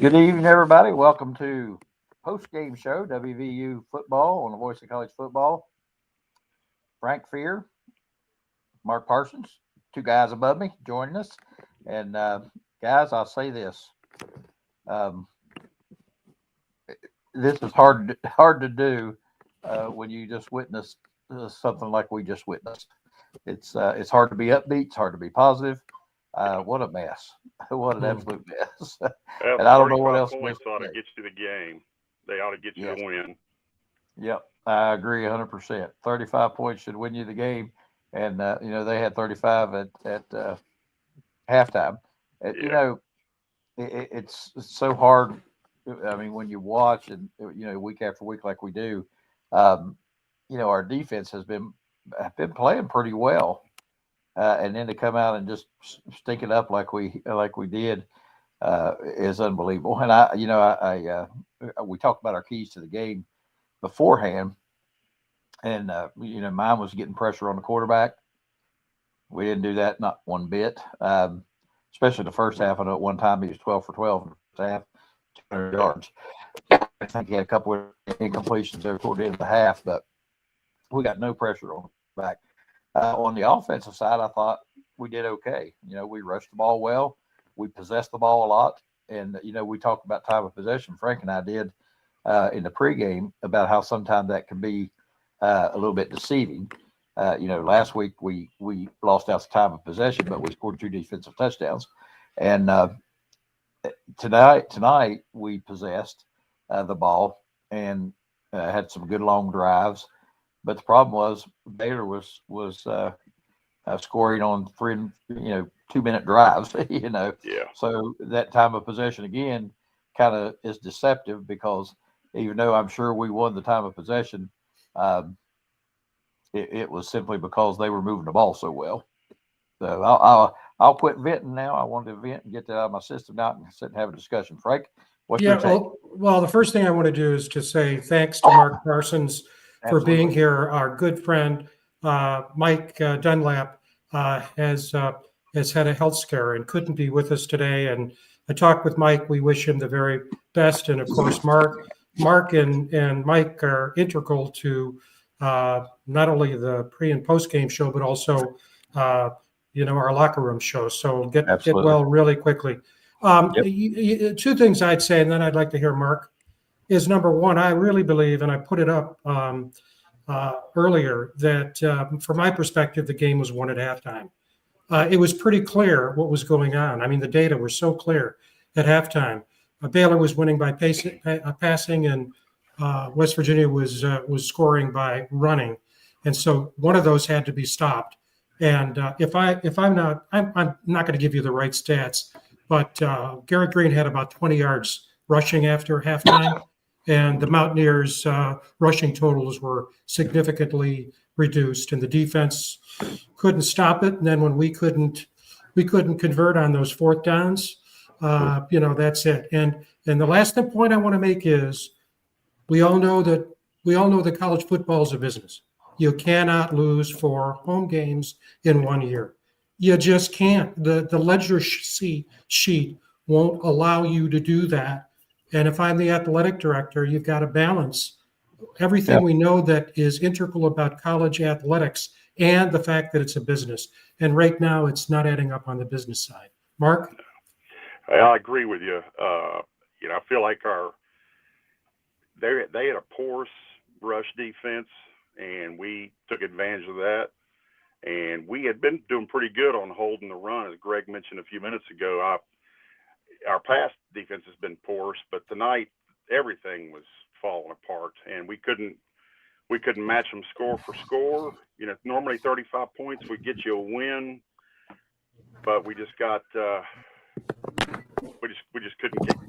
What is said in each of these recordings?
Good evening, everybody. Welcome to Postgame Show, WVU football on the Voice of College Football. Frank Fear, Mark Parsons, two guys above me joining us. And guys, I'll say this. This is hard to do when you just witness something like we just witnessed. It's hard to be upbeat. It's hard to be positive. What a mess. What an absolute mess. And I don't know what else points ought to get you the game. They ought to get you the win. Yep, I agree 100%. 35 points should win you the game. And, they had 35 at halftime. It's so hard. I mean, when you watch and, week after week like we do, our defense has been playing pretty well. And then to come out and just stink it up like we did is unbelievable. And we talked about our keys to the game beforehand, and mine was getting pressure on the quarterback. We didn't do that, not one bit. Especially the first half. I know at one time he was 12 for 12 in the first half, 200 yards. I think he had a couple of incompletions there toward the end of the half, but we got no pressure on the back. On the offensive side, I thought we did okay. We rushed the ball well. We possessed the ball a lot. And, we talked about time of possession. Frank and I did in the pregame about how sometimes that can be a little bit deceiving. Last week we lost out the time of possession, but we scored 2 defensive touchdowns. And tonight we possessed the ball and had some good long drives. But the problem was Baylor was scoring on 2-minute drives, Yeah. So that time of possession again kind of is deceptive because even though I'm sure we won the time of possession, it was simply because they were moving the ball so well. So I'll quit venting now. I wanted to vent and get that out of my system now and sit and have a discussion. Frank, what's your take? Well, the first thing I want to do is to say thanks to Mark Parsons for being here. Our good friend Mike Dunlap has had a health scare and couldn't be with us today. And I talked with Mike. We wish him the very best. And of course, Mark and Mike are integral to not only the pre and post game show, but also our locker room show. So get well really quickly. Two things I'd say, and then I'd like to hear Mark. Is number one, I really believe, and I put it up earlier, that from my perspective, the game was won at halftime. It was pretty clear what was going on. I mean, the data were so clear at halftime. Baylor was winning by passing, and West Virginia was scoring by running, and so one of those had to be stopped. And I'm not going to give you the right stats, but Garrett Green had about 20 yards rushing after halftime. And the Mountaineers' rushing totals were significantly reduced, and the defense couldn't stop it. And then when we couldn't convert on those fourth downs, that's it. And the last point I want to make is we all know that college football is a business. You cannot lose 4 home games in 1 year. You just can't. The ledger sheet won't allow you to do that. And if I'm the athletic director, you've got to balance everything we know that is integral about college athletics and the fact that it's a business. And right now, it's not adding up on the business side. Mark? I agree with you. I feel like they had a porous rush defense, and we took advantage of that. And we had been doing pretty good on holding the run, as Greg mentioned a few minutes ago. Our pass defense has been porous, but tonight everything was falling apart, and we couldn't match them score for score. Normally 35 points would get you a win, but we just got we just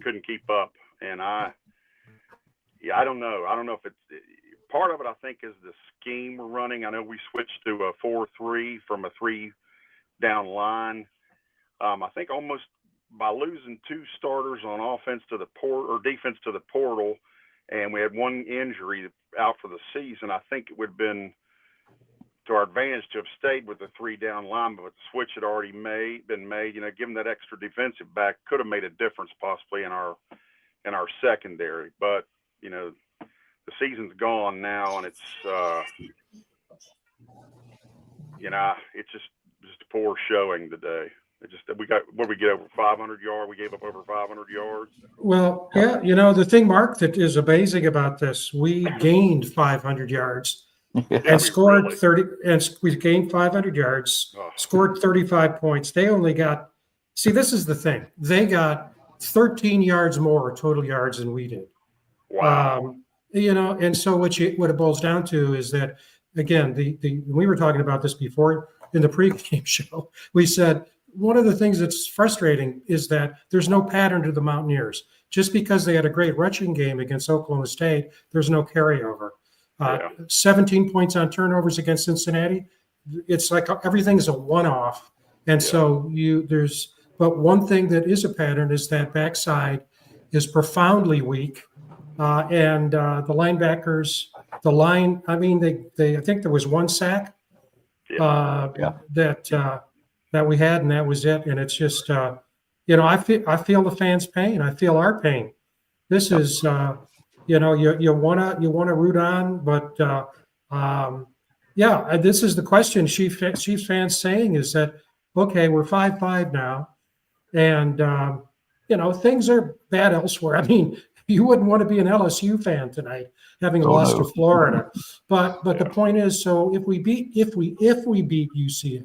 couldn't keep up. And I don't know. I don't know if it's part of it. I think is the scheme we're running. I know we switched to a 4-3 from a 3-down line. I think almost by losing 2 starters on offense to the defense to the portal, and we had 1 injury out for the season, I think it would have been to our advantage to have stayed with the 3-down line, but the switch had already been made. You know, giving that extra defensive back could have made a difference possibly in our secondary. But you know, the season's gone now, and it's you know, it's just a poor showing today. We get over 500 yards. We gave up over 500 yards. Well, yeah, you know, the thing, Mark, that is amazing about this, we gained 500 yards and scored really? 30, and we gained 500 yards, scored 35 points. They only got, see, this is the thing. They got 13 yards more total yards than we did. Wow. You know, and so what it boils down to is that, again, we were talking about this before in the pregame show. We said, one of the things that's frustrating is that there's no pattern to the Mountaineers. Just because they had a great rushing game against Oklahoma State, there's no carryover. 17 points on turnovers against Cincinnati. It's like everything's a one-off. And so but one thing that is a pattern is that backside is profoundly weak. And the linebackers, I think there was one sack that we had, and that was it. And it's just, you know, I feel the fans' pain. I feel our pain. This is, you know, you wanna root on, but this is the question Chiefs fans saying is that, okay, we're 5-5 now, and you know, things are bad elsewhere. I mean, you wouldn't want to be an LSU fan tonight, having lost to Florida. But the point is, so if we beat UCF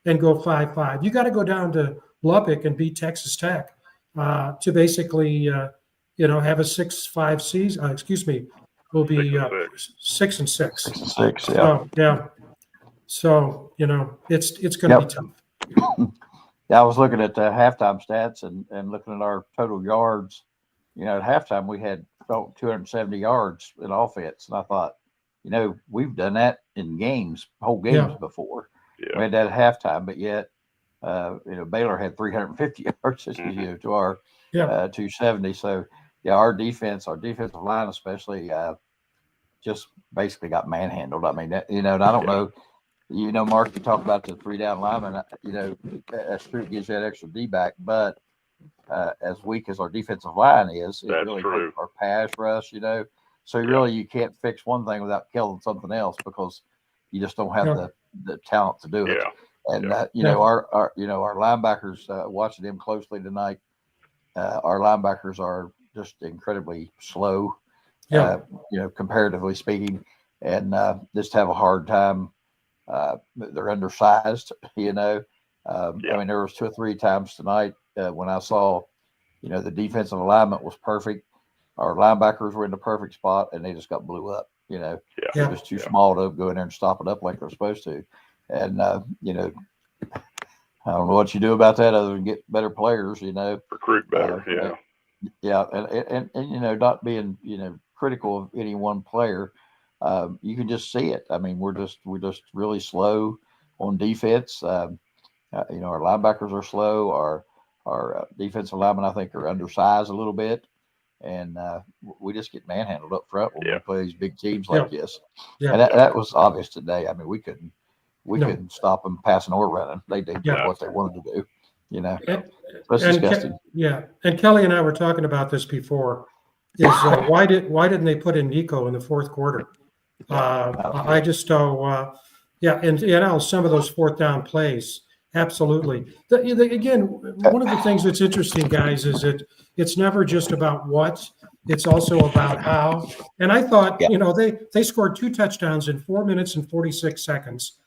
and go 5-5, you got to go down to Lubbock and beat Texas Tech to basically, you know, have a 6-5 season. Will be 6-6. 6-6, yeah. So you know, it's going to be tough. Yeah, I was looking at the halftime stats and looking at our total yards. You know, at halftime we had 270 yards in offense, and I thought, you know, we've done that in whole games before. Yeah. We had that at halftime, but yet, you know, Baylor had 350 yards you know, to our 270. So, yeah, our defensive line especially, just basically got manhandled. I mean, you know, and I don't know, you know, Mark, you talk about the 3-down lineman, you know, that's true, it gives you that extra D back, but as weak as our defensive line is, it really hurts our pass rush, you know. So really, you can't fix one thing without killing something else because you just don't have the talent to do it. And you know, our linebackers, watching them closely tonight, our linebackers are just incredibly slow, you know, comparatively speaking, and just have a hard time. They're undersized, you know. I mean, there was 2 or 3 times tonight when I saw, you know, the defensive alignment was perfect. Our linebackers were in the perfect spot, and they just got blew up. You know, they're just too small to go in there and stop it up like they're supposed to. And you know, I don't know what you do about that other than get better players. You know, recruit better. And you know, not being, you know, critical of any one player. You can just see it. I mean, we're just really slow on defense. You know, our linebackers are slow. Our defensive linemen, I think, are undersized a little bit, and we just get manhandled up front when we play these big teams like this. And that was obvious today. I mean, we couldn't stop them passing or running. They did what they wanted to do. You know, that's disgusting. And Kelly and I were talking about this before. Is why didn't they put in Nico in the fourth quarter? I just and you know, some of those 4th down plays. Absolutely. Again, one of the things that's interesting, guys, is that it's never just about what, it's also about how. And I thought, you know, they scored 2 touchdowns in 4 minutes and 46 seconds.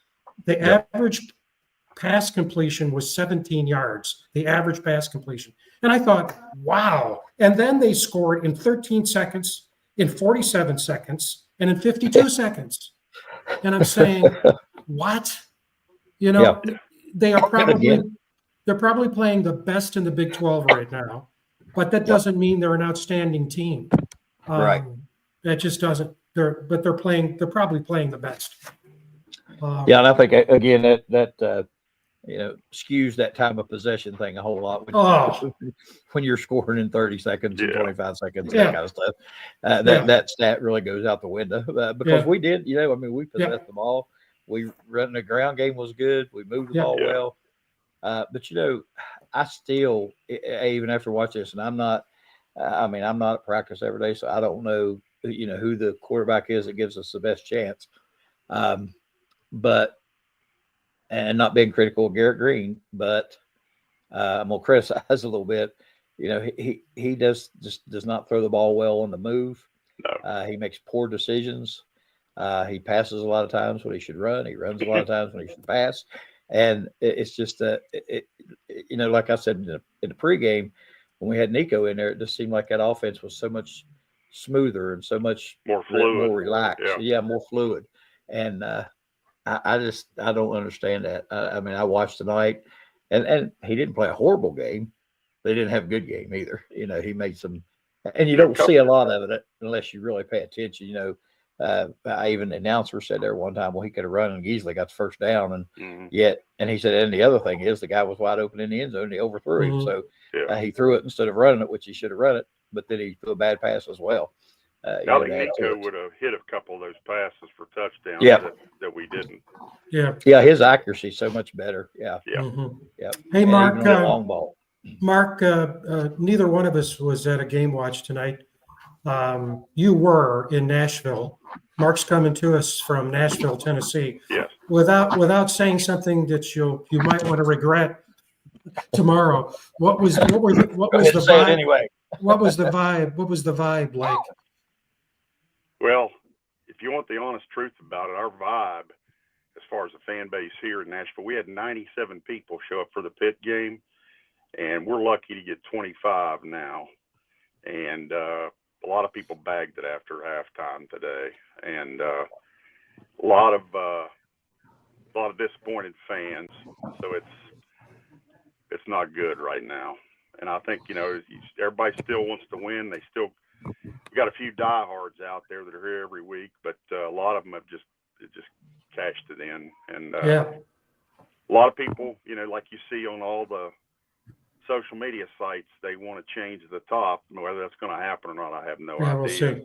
The average pass completion was 17 yards, the average pass completion. And I thought, wow. And then they scored in 13 seconds, in 47 seconds, and in 52 seconds. And I'm saying, what? You know, they're probably playing the best in the Big 12 right now, but that doesn't mean they're an outstanding team. Right. That just doesn't. They're probably playing the best. And I think again that you know, skews that time of possession thing a whole lot when you're scoring in 30 seconds and 25 seconds, that kind of stuff. That stat really goes out the window because we did, you know, I mean, we possessed the ball. We run the ground game was good. We moved the ball well. But I still, even after watching this, and I'm not at practice every day, so I don't know, who the quarterback is that gives us the best chance. But not being critical of Garrett Green, but I'm gonna criticize a little bit. He does not throw the ball well on the move. No. He makes poor decisions. He passes a lot of times when he should run. He runs a lot of times when he should pass. And it's just like I said in the pregame, when we had Nico in there, it just seemed like that offense was so much smoother and so much more fluid, more relaxed. Yeah, more fluid. And I don't understand that. I watched tonight, and he didn't play a horrible game. They didn't have a good game either. He made some, and you don't see a lot of it unless you really pay attention. Even the announcer said there one time, well, he could have run and easily got the first down, and and he said, and the other thing is the guy was wide open in the end zone and he overthrew him, so he threw it instead of running it, which he should have run it, but then he threw a bad pass as well. I think Nico would have hit a couple of those passes for touchdowns that we didn't. Yeah, his accuracy is so much better. Yeah. Hey, Mark. Long ball. Mark, neither one of us was at a game watch tonight. You were in Nashville. Mark's coming to us from Nashville, Tennessee. Yes. Without saying something that you might want to regret tomorrow. What was the vibe? Anyway. What was the vibe? What was the vibe like? Well, if you want the honest truth about it, our vibe, as far as the fan base here in Nashville, we had 97 people show up for the Pitt game, and we're lucky to get 25 now. And a lot of people bagged it after halftime today, and a lot of disappointed fans. So it's not good right now. And I think everybody still wants to win. We got a few diehards out there that are here every week, but a lot of them have just cashed it in. And a lot of people, like you see on all the social media sites, they want to change the top. Whether that's going to happen or not, I have no idea. We'll see.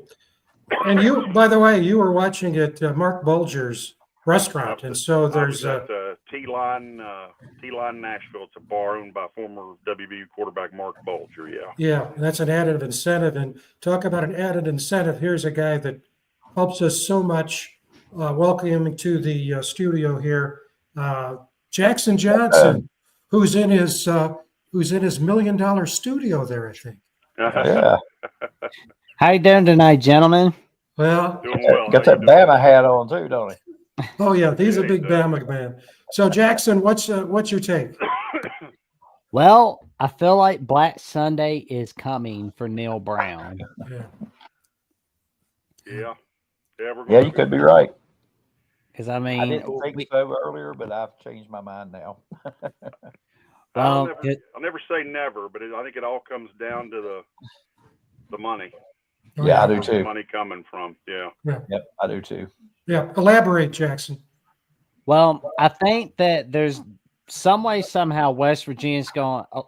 And you, by the way, you were watching at Mark Bulger's restaurant, and so there's T-Line Nashville. It's a bar owned by former WVU quarterback Mark Bulger. Yeah, that's an added incentive. And talk about an added incentive. Here's a guy that helps us so much. Welcome to the studio here, Jackson Johnson, who's in his $1 million studio there, I think. Yeah. How you doing tonight, gentlemen? Well, got that Bama hat on too, don't he? Oh yeah, he's a big Bama man. So Jackson, what's your take? Well, I feel like Black Sunday is coming for Neil Brown. Yeah, you could be right. Because I didn't think so earlier, but I've changed my mind now. I'll never say never, but I think it all comes down to the money. Yeah, I do too. The money coming from, Yep, I do too. Yeah, elaborate, Jackson. Well, I think that there's some way, somehow, West Virginia's going to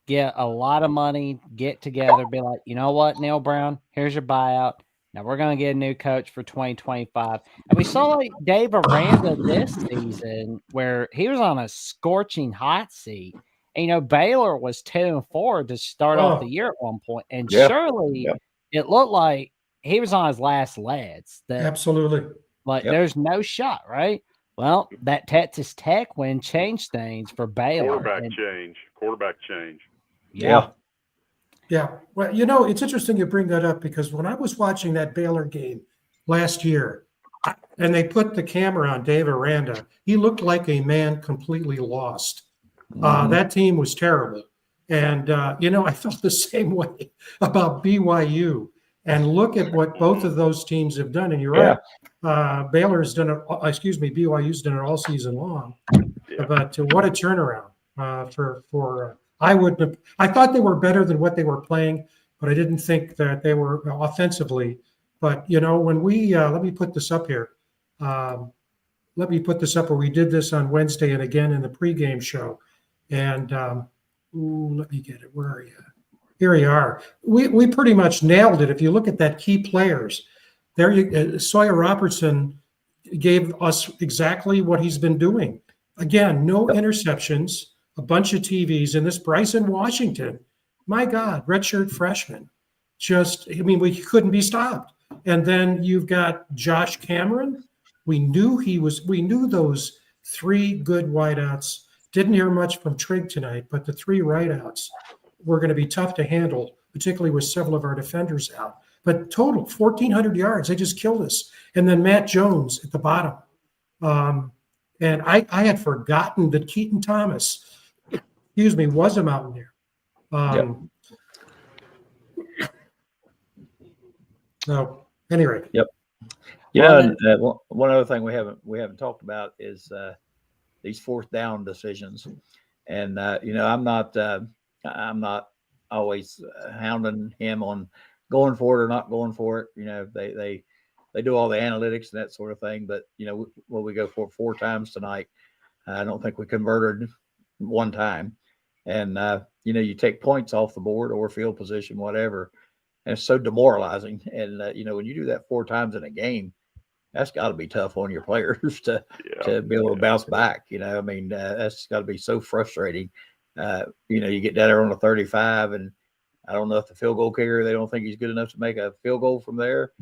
get a lot of money, get together, be like, you know what, Neil Brown, here's your buyout. Now we're going to get a new coach for 2025. And we saw like Dave Aranda this season where he was on a scorching hot seat. And, Baylor was 2-4 to start off the year at one point. And surely it looked like he was on his last legs. Absolutely. There's no shot, right? Well, that Texas Tech win changed things for Baylor. Quarterback change. Yeah. Yeah. Well, it's interesting you bring that up because when I was watching that Baylor game last year and they put the camera on Dave Aranda, he looked like a man completely lost. That team was terrible. And, I felt the same way about BYU. And look at what both of those teams have done. And you're right. BYU's done it all season long. Yeah. But what a turnaround for I thought they were better than what they were playing, but I didn't think that they were offensively. But, when we let me put this up here. Let me put this up where we did this on Wednesday and again in the pregame show. And let me get it. Where are you? Here you are. We pretty much nailed it. If you look at that key players, there Sawyer Robertson gave us exactly what he's been doing. Again, no interceptions, a bunch of TVs, and this Bryson Washington, my God, redshirt freshman, we couldn't be stopped. And then you've got Josh Cameron. We knew those three good wideouts. Didn't hear much from Trigg tonight, but the three wideouts were going to be tough to handle, particularly with several of our defenders out. But total 1,400 yards, they just killed us. And then Matt Jones at the bottom. And I had forgotten that Keaton Thomas, was a Mountaineer. So, anyway. Yep. Yeah. One other thing we haven't talked about is these fourth down decisions, and I'm not always hounding him on going for it or not going for it. They do all the analytics and that sort of thing, but when we go for 4 times tonight, I don't think we converted one time, and you take points off the board or field position, whatever. And it's so demoralizing. And, when you do that 4 times in a game, that's got to be tough on your players to be able to bounce back. That's got to be so frustrating. You get down there on the 35, and I don't know if the field goal kicker, they don't think he's good enough to make a field goal from there,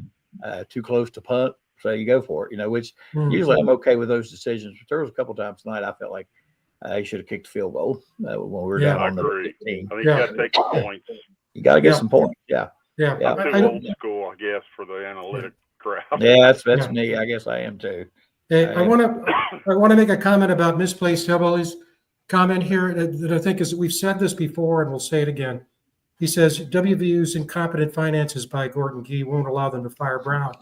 too close to punt. So you go for it, which usually I'm okay with those decisions. But there was a couple times tonight I felt like he should have kicked the field goal when we were down on the 15. I think you got to take the points. You got to get some points. Yeah. I'm too old school, I guess, for the analytic crowd. Yeah, that's me. I guess I am too. Hey, I want to make a comment about misplaced Hillbillies. Comment here that I think is, we've said this before and we'll say it again. He says WVU's incompetent finances by Gordon Gee won't allow them to fire Brown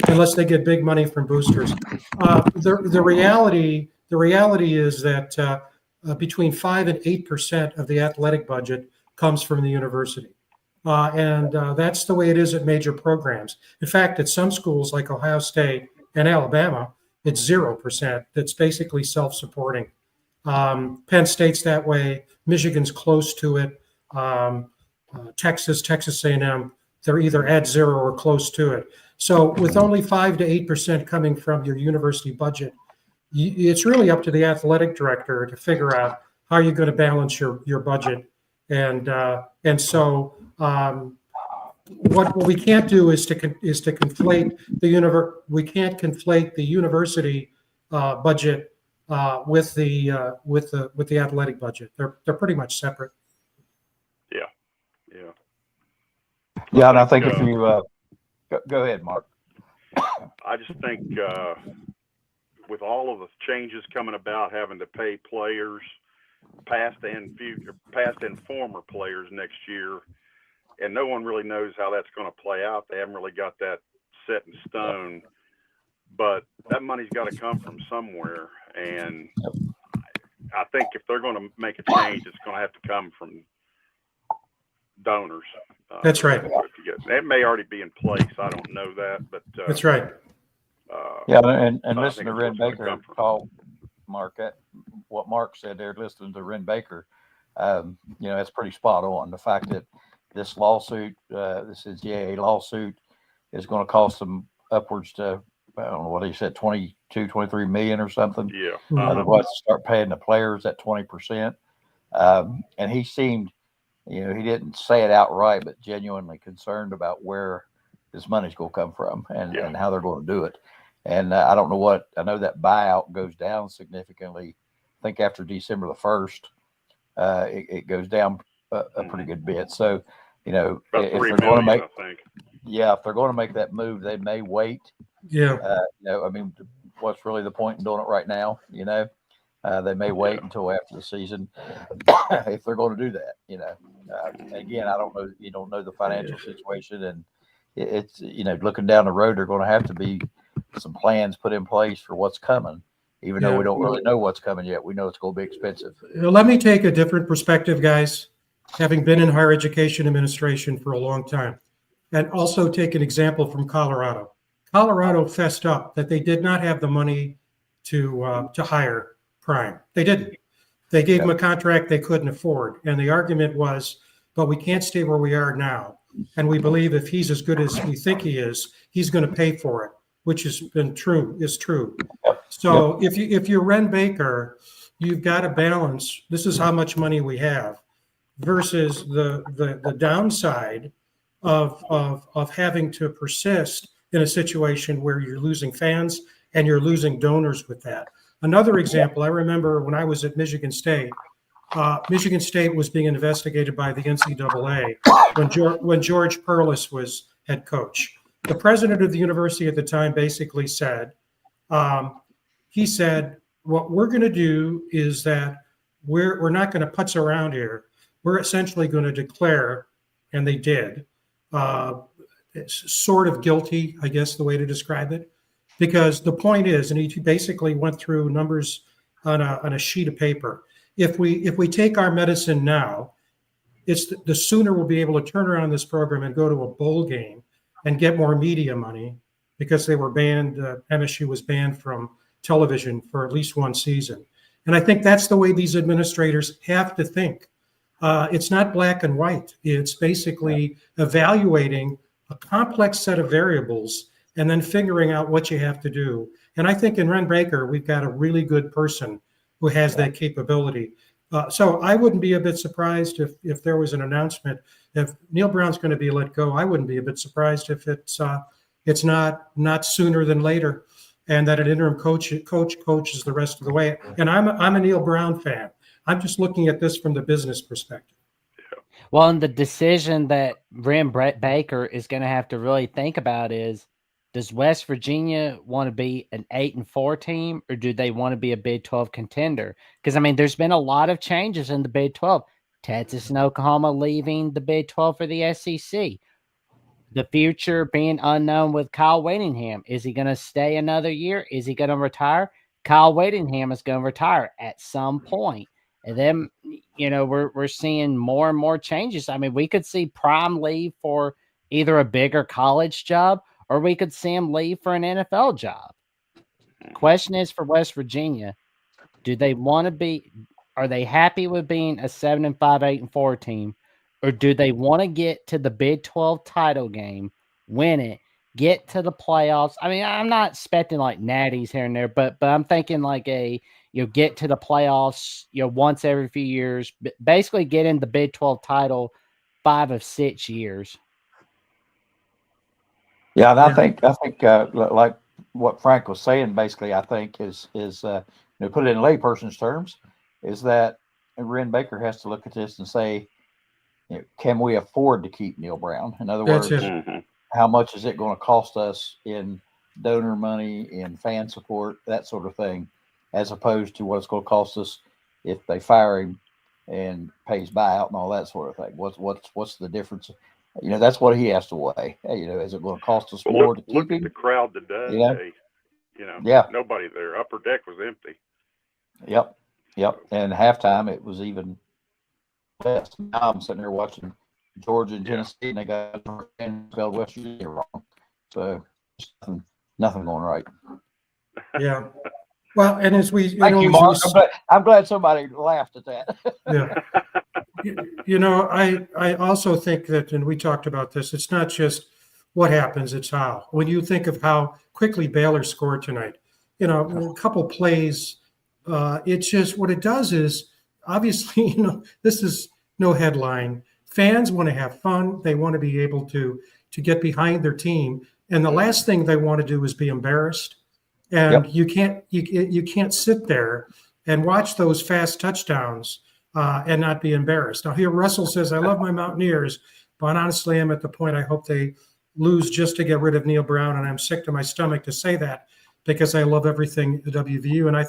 unless they get big money from boosters. The reality is that between 5 and 8% of the athletic budget comes from the university. And that's the way it is at major programs. In fact, at some schools like Ohio State and Alabama, it's 0%. That's basically self-supporting. Penn State's that way. Michigan's close to it. Texas A&M, they're either at 0 or close to it. So with only 5 to 8% coming from your university budget, it's really up to the athletic director to figure out how you're going to balance your budget. And so what we can't do is to conflate we can't conflate the university budget with the athletic budget. They're pretty much separate. Yeah, and I think if you go ahead, Mark. I just think with all of the changes coming about, having to pay players, past and former players next year, and no one really knows how that's going to play out. They haven't really got that set in stone, but that money's got to come from somewhere. And I think if they're going to make a change, it's going to have to come from donors. That's right. It may already be in place. I don't know that, but that's right. And listen to Ren Baker call Mark at what Mark said there. Listening to Ren Baker, that's pretty spot on. The fact that this lawsuit, this NCAA lawsuit, is going to cost them upwards to, I don't know what he said, 23 million or something. Yeah. Otherwise, start paying the players at 20%. And he seemed, he didn't say it outright, but genuinely concerned about where this money's going to come from and how they're going to do it. And I don't know I know that buyout goes down significantly. I think after December the 1st, it goes down a pretty good bit. So, if they're going to make, if they're going to make that move, they may wait. Yeah. What's really the point in doing it right now? They may wait until after the season if they're going to do that. Again, I don't know. You don't know the financial situation, and it's looking down the road, there are going to have to be some plans put in place for what's coming. Even though we don't really know what's coming yet, we know it's going to be expensive. Let me take a different perspective, guys, having been in higher education administration for a long time, and also take an example from Colorado. Colorado fessed up that they did not have the money to hire Prime. They didn't. They gave him a contract they couldn't afford. And the argument was, but we can't stay where we are now. And we believe if he's as good as we think he is, he's going to pay for it. which has been true, is true. So if you're Ren Baker, you've got to balance. This is how much money we have versus the downside of having to persist in a situation where you're losing fans and you're losing donors with that. Another example, I remember when I was at Michigan State. Michigan State was being investigated by the NCAA when George Perlis was head coach. The president of the university at the time basically said, he said, what we're going to do is that we're not going to putz around here. We're essentially going to declare, and they did, sort of guilty, I guess the way to describe it, because the point is, and he basically went through numbers on a sheet of paper. If we take our medicine now, it's the sooner we'll be able to turn around this program and go to a bowl game and get more media money, because they were banned. MSU was banned from television for at least one season. And I think that's the way these administrators have to think. It's not black and white. It's basically evaluating a complex set of variables and then figuring out what you have to do. And I think in Ren Baker, we've got a really good person who has that capability. So I wouldn't be a bit surprised if there was an announcement. If Neil Brown's going to be let go, I wouldn't be a bit surprised if it's not sooner than later, and that an interim coach coaches the rest of the way. And I'm a Neil Brown fan. I'm just looking at this from the business perspective. Well, and the decision that Ren Baker is going to have to really think about is, does West Virginia want to be an 8-4 team, or do they want to be a Big 12 contender? Because, I mean, there's been a lot of changes in the Big 12. Texas and Oklahoma leaving the Big 12 for the SEC. The future being unknown with Kyle Whittingham. Is he going to stay another year? Is he going to retire? Kyle Whittingham is going to retire at some point. And then, we're seeing more and more changes. I mean, we could see Prime leave for either a bigger college job, or we could see him leave for an NFL job. Question is for West Virginia, do they want to be, are they happy with being a 7-5, 8-4 team, or do they want to get to the Big 12 title game, win it, get to the playoffs? I mean, I'm not expecting like natties here and there, but I'm thinking like get to the playoffs, once every few years, basically get in the Big 12 title 5 of 6 years. Yeah, and I think like what Frank was saying, basically, I think is put it in layperson's terms, is that Ren Baker has to look at this and say, can we afford to keep Neil Brown? In other words, how much is it going to cost us in donor money, in fan support, that sort of thing, as opposed to what it's going to cost us if they fire him and pays buyout and all that sort of thing. What's the difference? That's what he has to weigh. Is it going to cost us more to keep him? Look at the crowd today. Nobody there. Upper deck was empty. Yep. And halftime it was even less. Now I'm sitting there watching Georgia and Tennessee, and they got spelled West Virginia wrong. So nothing going right. Yeah. Well, and as we, Thank you, Mark. I'm glad somebody laughed at that. Yeah. I also think that, and we talked about this, it's not just what happens, it's how. When you think of how quickly Baylor scored tonight, a couple plays, it's just what it does is, obviously, this is no headline. Fans want to have fun. They want to be able to get behind their team. And the last thing they want to do is be embarrassed. And you can't sit there and watch those fast touchdowns and not be embarrassed. Now here Russell says, I love my Mountaineers, but honestly I'm at the point I hope they lose just to get rid of Neil Brown, and I'm sick to my stomach to say that because I love everything the WVU. And I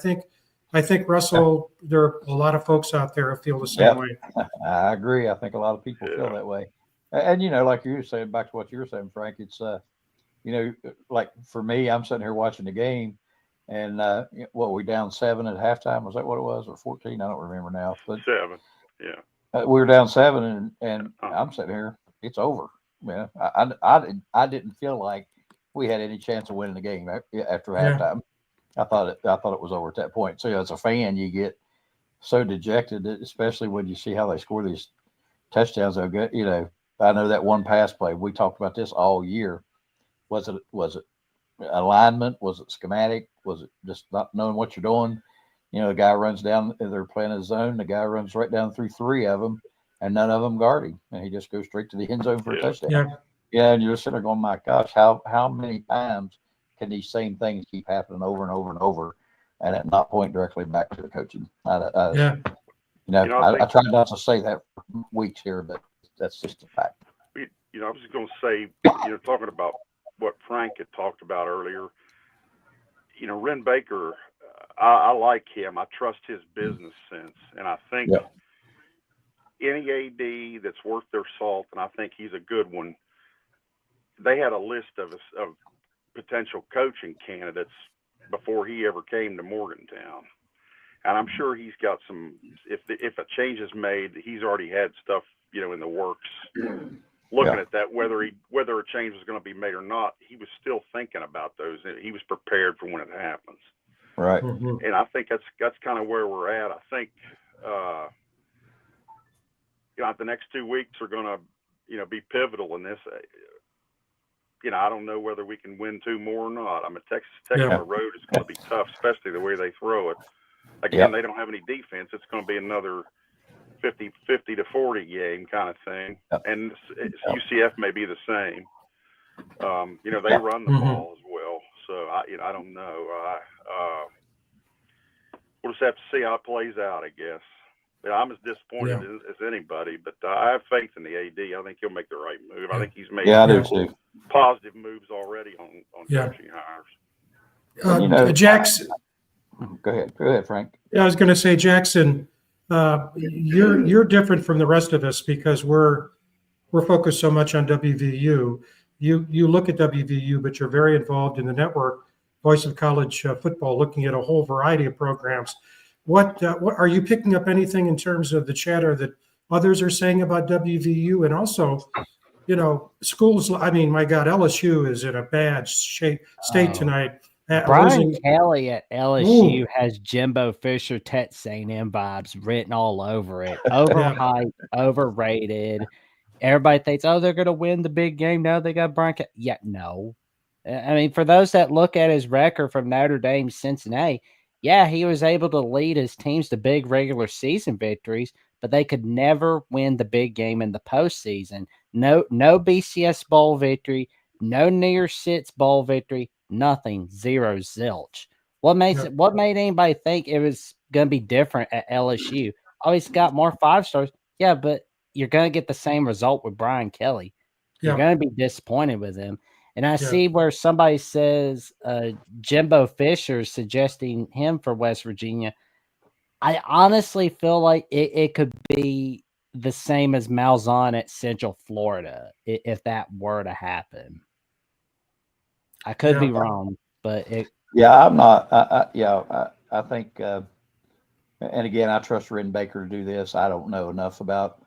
think Russell, there are a lot of folks out there who feel the same way. I agree. I think a lot of people feel that way. And like you were saying, back to what you were saying, Frank, it's like for me, I'm sitting here watching the game, and we down 7 at halftime? Was that what it was, or 14? I don't remember now. But 7, yeah. We were down 7, and I'm sitting here. It's over. I didn't feel like we had any chance of winning the game after halftime. I thought it was over at that point. So as a fan, you get so dejected, especially when you see how they score these touchdowns. They'll get, I know that one pass play. We talked about this all year. Was it alignment? Was it schematic? Was it just not knowing what you're doing? You know, the guy runs down, they're playing a zone, the guy runs right down through 3 of them, and none of them guard him, and he just goes straight to the end zone for a touchdown. Yeah. Yeah, and you're sitting there going, my gosh, how many times can these same things keep happening over and over and over, and it not point directly back to the coaching? Yeah. I tried not to say that for weeks here, but that's just a fact. You know, I was just going to say, you know, talking about what Frank had talked about earlier, you know, Ren Baker, I like him. I trust his business sense. And I think any AD that's worth their salt, and I think he's a good one, they had a list of potential coaching candidates before he ever came to Morgantown. And I'm sure he's got some, if a change is made, he's already had stuff, you know, in the works. Looking at that, whether a change was going to be made or not, he was still thinking about those. He was prepared for when it happens. Right. Mm-hmm. And I think that's kind of where we're at. I think, you know, the next 2 weeks are going to, you know, be pivotal in this. You know, I don't know whether we can win 2 more or not. I mean, Texas Tech on the road is going to be tough, especially the way they throw it. Again, they don't have any defense. It's going to be another 50 to 40 game kind of thing. And UCF may be the same. You know, they run the ball as well. So I don't know. We'll just have to see how it plays out, I guess. Yeah, I'm as disappointed as anybody, but I have faith in the AD. I think he'll make the right move. I think he's made I do too. Positive moves already on coaching hires. You know, Jackson. Go ahead, Frank. Yeah, I was going to say, Jackson, you're different from the rest of us because we're focused so much on WVU. You look at WVU, but you're very involved in the network, Voice of College Football, looking at a whole variety of programs. What are you picking up anything in terms of the chatter that others are saying about WVU? And also, you know, schools, I mean, my God, LSU is in a bad state tonight. Brian Kelly at LSU has Jimbo Fisher, Texas A&M vibes written all over it. Overhyped, overrated. Everybody thinks, oh, they're going to win the big game. Now they got Brian Kelly. Yeah, no. I mean, for those that look at his record from Notre Dame, Cincinnati, yeah, he was able to lead his teams to big regular season victories, but they could never win the big game in the postseason. No BCS bowl victory, no near sits bowl victory, nothing, 0, zilch. What made anybody think it was going to be different at LSU? Oh, he's got more 5 stars. Yeah, but you're going to get the same result with Brian Kelly. You're going to be disappointed with him. And I see where somebody says Jimbo Fisher suggesting him for West Virginia. I honestly feel like it could be the same as Malzahn at Central Florida if that were to happen. I could be wrong, but I'm not. I think, and again, I trust Ren Baker to do this. I don't know enough about,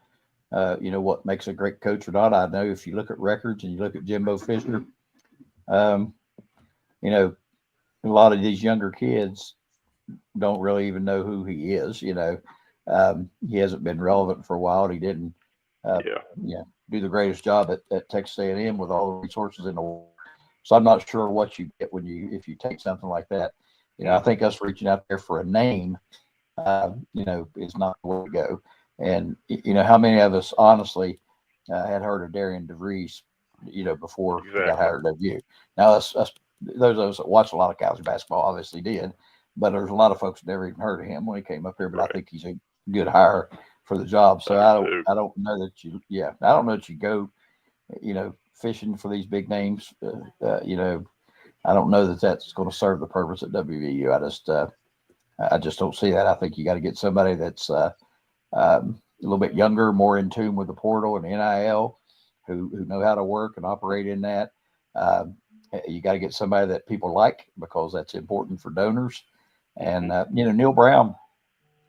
what makes a great coach or not. I know if you look at records and you look at Jimbo Fisher, a lot of these younger kids don't really even know who he is. He hasn't been relevant for a while. He didn't, do the greatest job at Texas A&M with all the resources in the world. So I'm not sure what you get if you take something like that. I think us reaching out there for a name, is not the way to go. And how many of us honestly had heard of Darian DeVries, before he got hired at WVU. Now, those of us that watch a lot of college basketball obviously did, but there's a lot of folks that never even heard of him when he came up here. But I think he's a good hire for the job. So I don't know that you go, fishing for these big names. I don't know that that's going to serve the purpose at WVU. I just don't see that. I think you got to get somebody that's a little bit younger, more in tune with the portal and NIL, who know how to work and operate in that. You got to get somebody that people like because that's important for donors. And Neil Brown,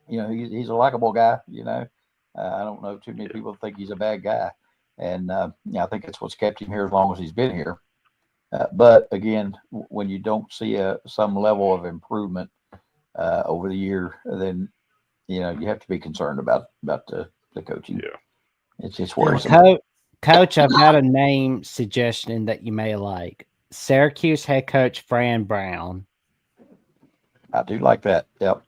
he's a likable guy. I don't know too many people think he's a bad guy. And I think that's what's kept him here as long as he's been here. But again, when you don't see some level of improvement over the year, then you have to be concerned about the coaching. Yeah, it's just worrisome. Coach, I've got a name suggestion that you may like. Syracuse head coach Fran Brown. I do like that. Yep.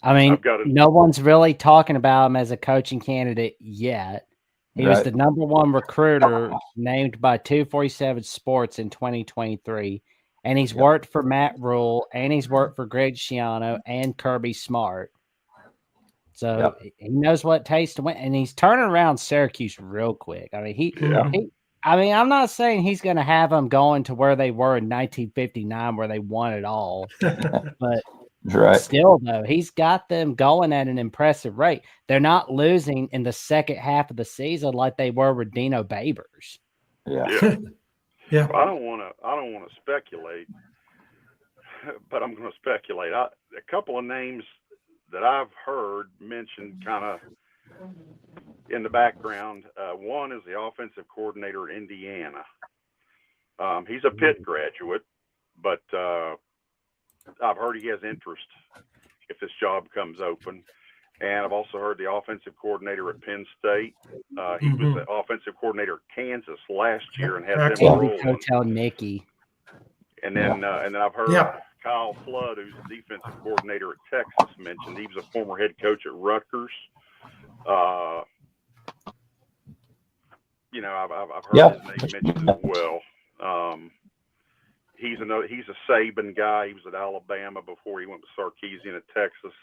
I mean, I've got it. no one's really talking about him as a coaching candidate yet. He was Right. the #1 recruiter named by 247 Sports in 2023. And he's worked for Matt Rule, and he's worked for Greg Schiano and Kirby Smart. So he knows what it takes to win. And he's turning around Syracuse real quick. I mean, I'm not saying he's going to have them going to where they were in 1959, where they won it all. But still, though, he's got them going at an impressive rate. They're not losing in the second half of the season like they were with Dino Babers. Yeah. Yeah. Well, I don't want to speculate, but I'm going to speculate. A couple of names that I've heard mentioned kind of in the background. One is the offensive coordinator at Indiana. He's a Pitt graduate, but I've heard he has interest if this job comes open. And I've also heard the offensive coordinator at Penn State. He was the offensive coordinator at Kansas last year and had them rolling. Hotel Nicky. And then I've heard Kyle Flood, who's the defensive coordinator at Texas, mentioned. He was a former head coach at Rutgers. I've heard his name mentioned as well. He's a Saban guy. He was at Alabama before he went to Sarkisian at Texas.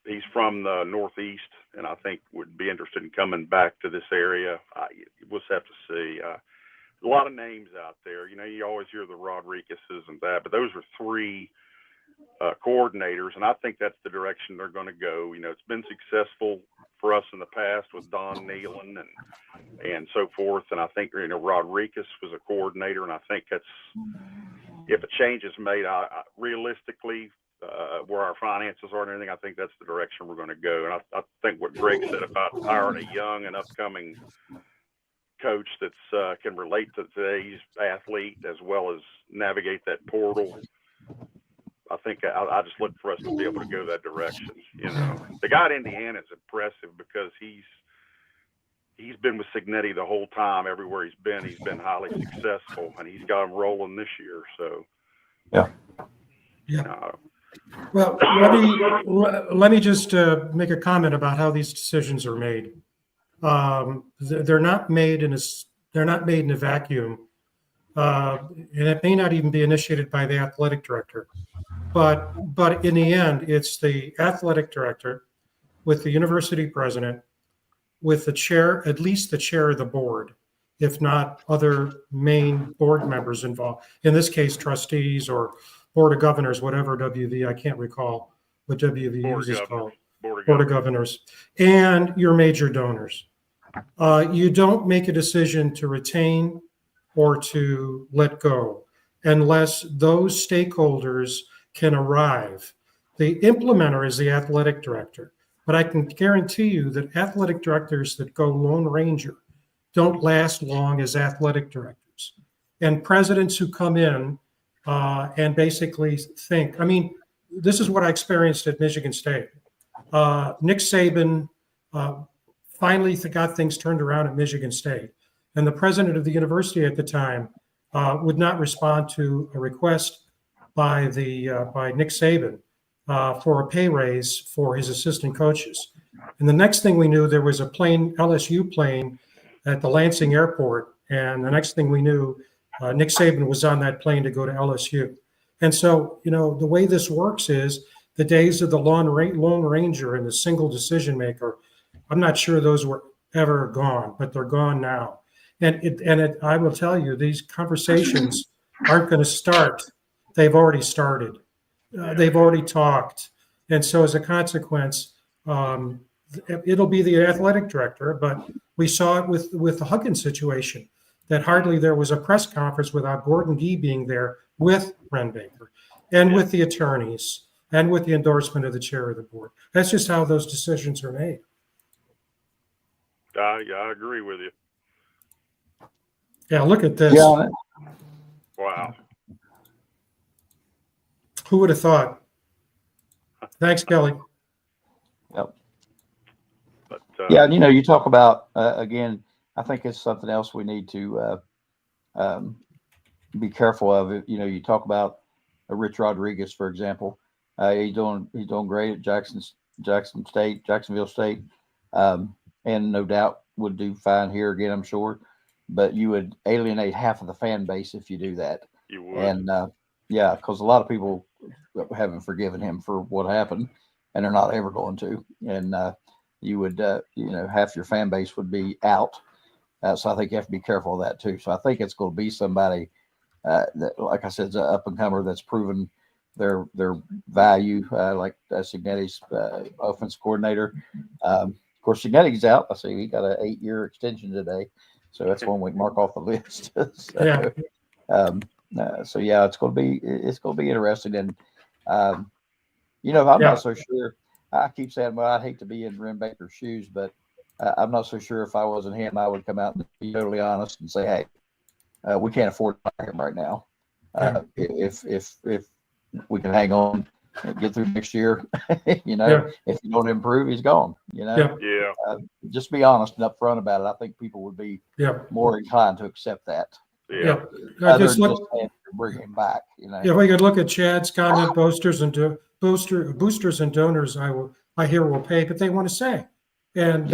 He's from the Northeast, and I think would be interested in coming back to this area. We'll just have to see. A lot of names out there. You always hear the Rodriguez's and that, but those are three coordinators, and I think that's the direction they're going to go. It's been successful for us in the past with Don Nealon and so forth, and I think Rodriguez was a coordinator, and I think that's if a change is made, realistically. Where our finances are and everything, I think that's the direction we're going to go. And I think what Greg said about hiring a young and upcoming coach that's can relate to today's athlete as well as navigate that portal. I think I just look for us to be able to go that direction. The guy at Indiana is impressive because he's been with Signetti the whole time. Everywhere he's been highly successful, and he's got him rolling this year. So Well, let me just make a comment about how these decisions are made. They're not made in a vacuum, and it may not even be initiated by the athletic director. But in the end, it's the athletic director with the university president, with the chair, at least the chair of the board, if not other main board members involved. In this case, trustees or Board of Governors, whatever WV, I can't recall what WVU is called. Board of Governors. And your major donors. You don't make a decision to retain or to let go unless those stakeholders can arrive. The implementer is the athletic director. But I can guarantee you that athletic directors that go Lone Ranger don't last long as athletic directors. And presidents who come in and basically think. I mean, this is what I experienced at Michigan State. Nick Saban finally got things turned around at Michigan State. And the president of the university at the time would not respond to a request by Nick Saban for a pay raise for his assistant coaches. And the next thing we knew, there was a LSU plane at the Lansing airport. And the next thing we knew, Nick Saban was on that plane to go to LSU. And so, the way this works is the days of the Lone Ranger and the single decision maker, I'm not sure those were ever gone, but they're gone now. And I will tell you, these conversations aren't going to start. They've already started. They've already talked. And so as a consequence, it'll be the athletic director, but we saw it with the Huggins situation. That hardly there was a press conference without Gordon Gee being there with Ren Baker and with the attorneys and with the endorsement of the chair of the board. That's just how those decisions are made. I agree with you. Yeah, look at this. Yeah. Wow. Who would have thought? Thanks, Kelly. Yep. But you talk about again. I think it's something else we need to be careful of it. You know, you talk about Rich Rodriguez, for example. He's doing great at Jacksonville State, and no doubt would do fine here again, I'm sure. But you would alienate half of the fan base if you do that. You would. And yeah, because a lot of people haven't forgiven him for what happened, and they're not ever going to. And you would, half your fan base would be out. So I think you have to be careful of that too. So I think it's going to be somebody that, like I said, is an up and comer that's proven their value, like Cignetti's offensive coordinator. Of course, Cignetti's out. I see he got an 8-year extension today, so that's one we mark off the list. So, so yeah, it's going to be interesting. And I'm not so sure. I keep saying, well, I'd hate to be in Ren Baker's shoes, but I'm not so sure if I wasn't him, I would come out and be totally honest and say, hey, we can't afford to hire him right now. If we can hang on and get through next year, if you don't improve, he's gone. Just be honest and upfront about it. I think people would be more inclined to accept that. Just bring him back. If we could look at Chad's comment, boosters and donors, I hear will pay, but they want to say, and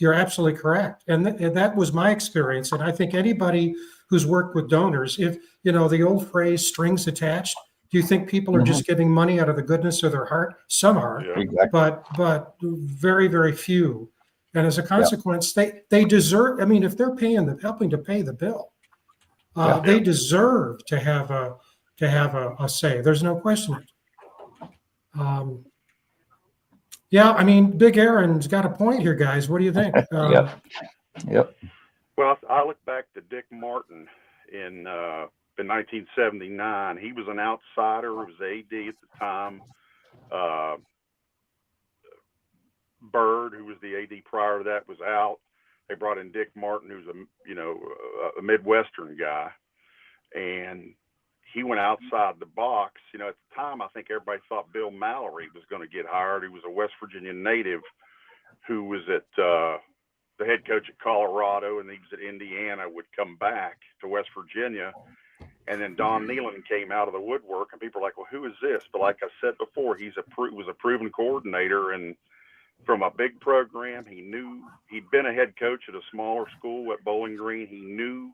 you're absolutely correct. And that was my experience. And I think anybody who's worked with donors, if the old phrase "strings attached," do you think people are just giving money out of the goodness of their heart? Some are, but very, very few. And as a consequence, they deserve. I mean, if they're helping to pay the bill, they deserve to have a say. There's no question. I mean, Big Aaron's got a point here, guys. What do you think? Yep. Well, I look back to Dick Martin in 1979. He was an outsider. He was AD at the time. Bird, who was the AD prior to that, was out. They brought in Dick Martin, who's a Midwestern guy, and he went outside the box. At the time, I think everybody thought Bill Mallory was going to get hired. He was a West Virginia native who was at the head coach at Colorado, and he was at Indiana, would come back to West Virginia. And then Don Nehlen came out of the woodwork, and people are like, well, who is this? But like I said before, was a proven coordinator, and from a big program, he'd been a head coach at a smaller school at Bowling Green. He knew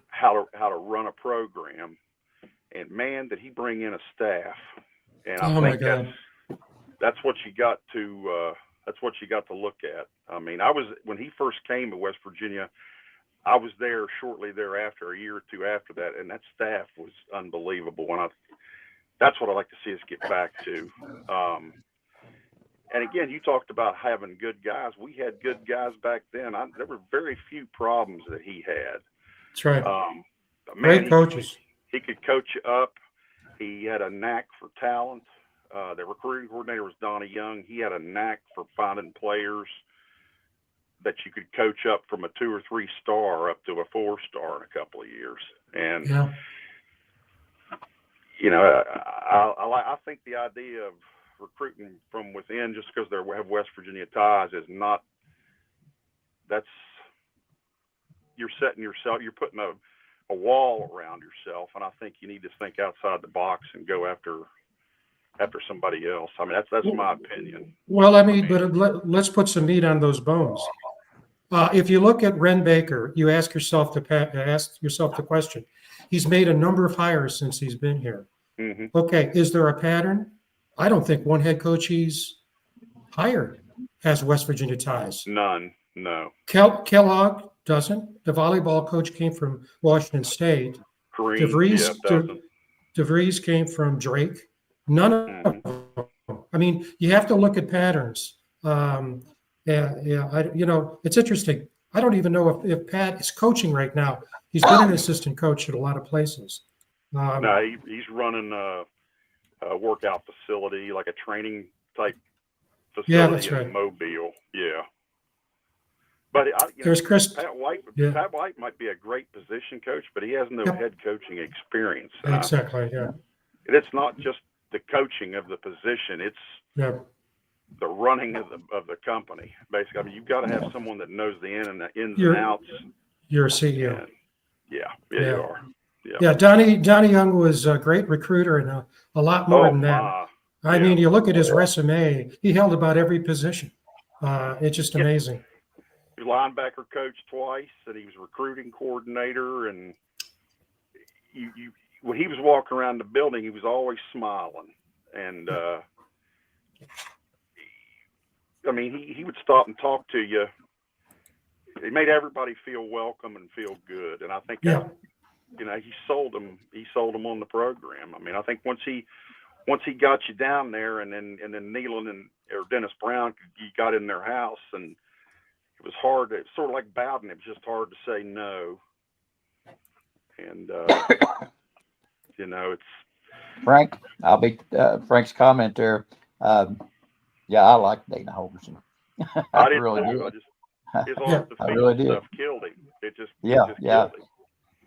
how to run a program. And man, did he bring in a staff! And I think that's what you got to look at. I mean, when he first came to West Virginia, I was there shortly thereafter, a year or two after that, and that staff was unbelievable. And that's what I'd like to see us get back to. And again, you talked about having good guys. We had good guys back then. There were very few problems that he had. That's right. Great coaches. He could coach you up. He had a knack for talent. The recruiting coordinator was Donnie Young. He had a knack for finding players that you could coach up from a 2 or 3 star up to a 4-star in a couple of years. And, I think the idea of recruiting from within just because they have West Virginia ties is not – you're putting a wall around yourself, and I think you need to think outside the box and go after somebody else. I mean, that's my opinion. Well, but let's put some meat on those bones. If you look at Ren Baker, you ask yourself the question. He's made a number of hires since he's been here. Mm-hmm. Okay, is there a pattern? I don't think one head coach he's hired has West Virginia ties. None, no. Kellogg doesn't. The volleyball coach came from Washington State. DeVries came from Drake. None of them. I mean, you have to look at patterns. It's interesting. I don't even know if Pat is coaching right now. He's been an assistant coach at a lot of places. No, he's running a workout facility, like a training type facility in Mobile. Yeah. But there's Crist. Pat White might be a great position coach, but he has no head coaching experience. Exactly. And it's not just the coaching of the position; it's the running of the company. Basically, I mean, you've got to have someone that knows the ins and outs You're a CEO. And you are. Yeah, Donnie Young was a great recruiter and a lot more than that. I mean, you look at his resume; he held about every position. It's just amazing. He was linebacker coach twice, and he was recruiting coordinator. And when he was walking around the building, he was always smiling. And I mean, he would stop and talk to you. He made everybody feel welcome and feel good. And I think that, you know, he sold them on the program. I mean, I think once he got you down there, and then Nealon or Dennis Brown, you got in their house, and it was hard. It's sort of like Bowden. It was just hard to say no. And you know, it's Frank. I'll be Frank's comment there. Yeah, I like Dana Holgerson. I didn't really do. do. I just his off the I field really did. stuff killed him. It just Yeah. killed him.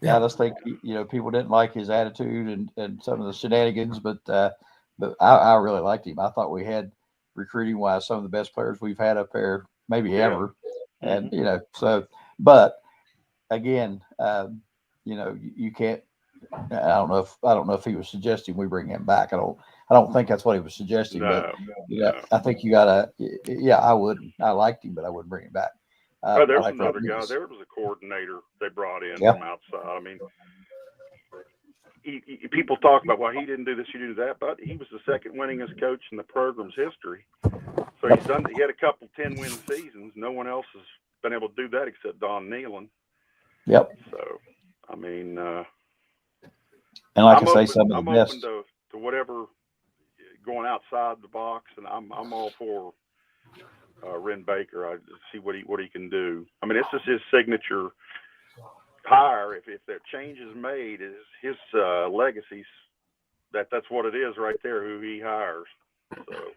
Yeah, I just think, you know, people didn't like his attitude and some of the shenanigans, but I really liked him. I thought we had, recruiting wise, some of the best players we've had up there, maybe ever. And you know, so, but again, you know, you can't. I don't know if he was suggesting we bring him back. I don't think that's what he was suggesting. No, but I think you gotta. Yeah, I wouldn't. I liked him, but I wouldn't bring him back. There's another guy. There was a coordinator they brought in from outside. I mean, people talk about, well, he didn't do this, he didn't do that, but he was the second winningest coach in the program's history. So he had a couple 10-win seasons. No one else has been able to do that except Don Nealon. Yep. So, I mean, and like I say, some of the best. I'm open to whatever, going outside the box, and I'm all for Ren Baker. I see what he can do. I mean, this is his signature hire. If that change is made, is his legacies. That's what it is right there. Who he hires. So.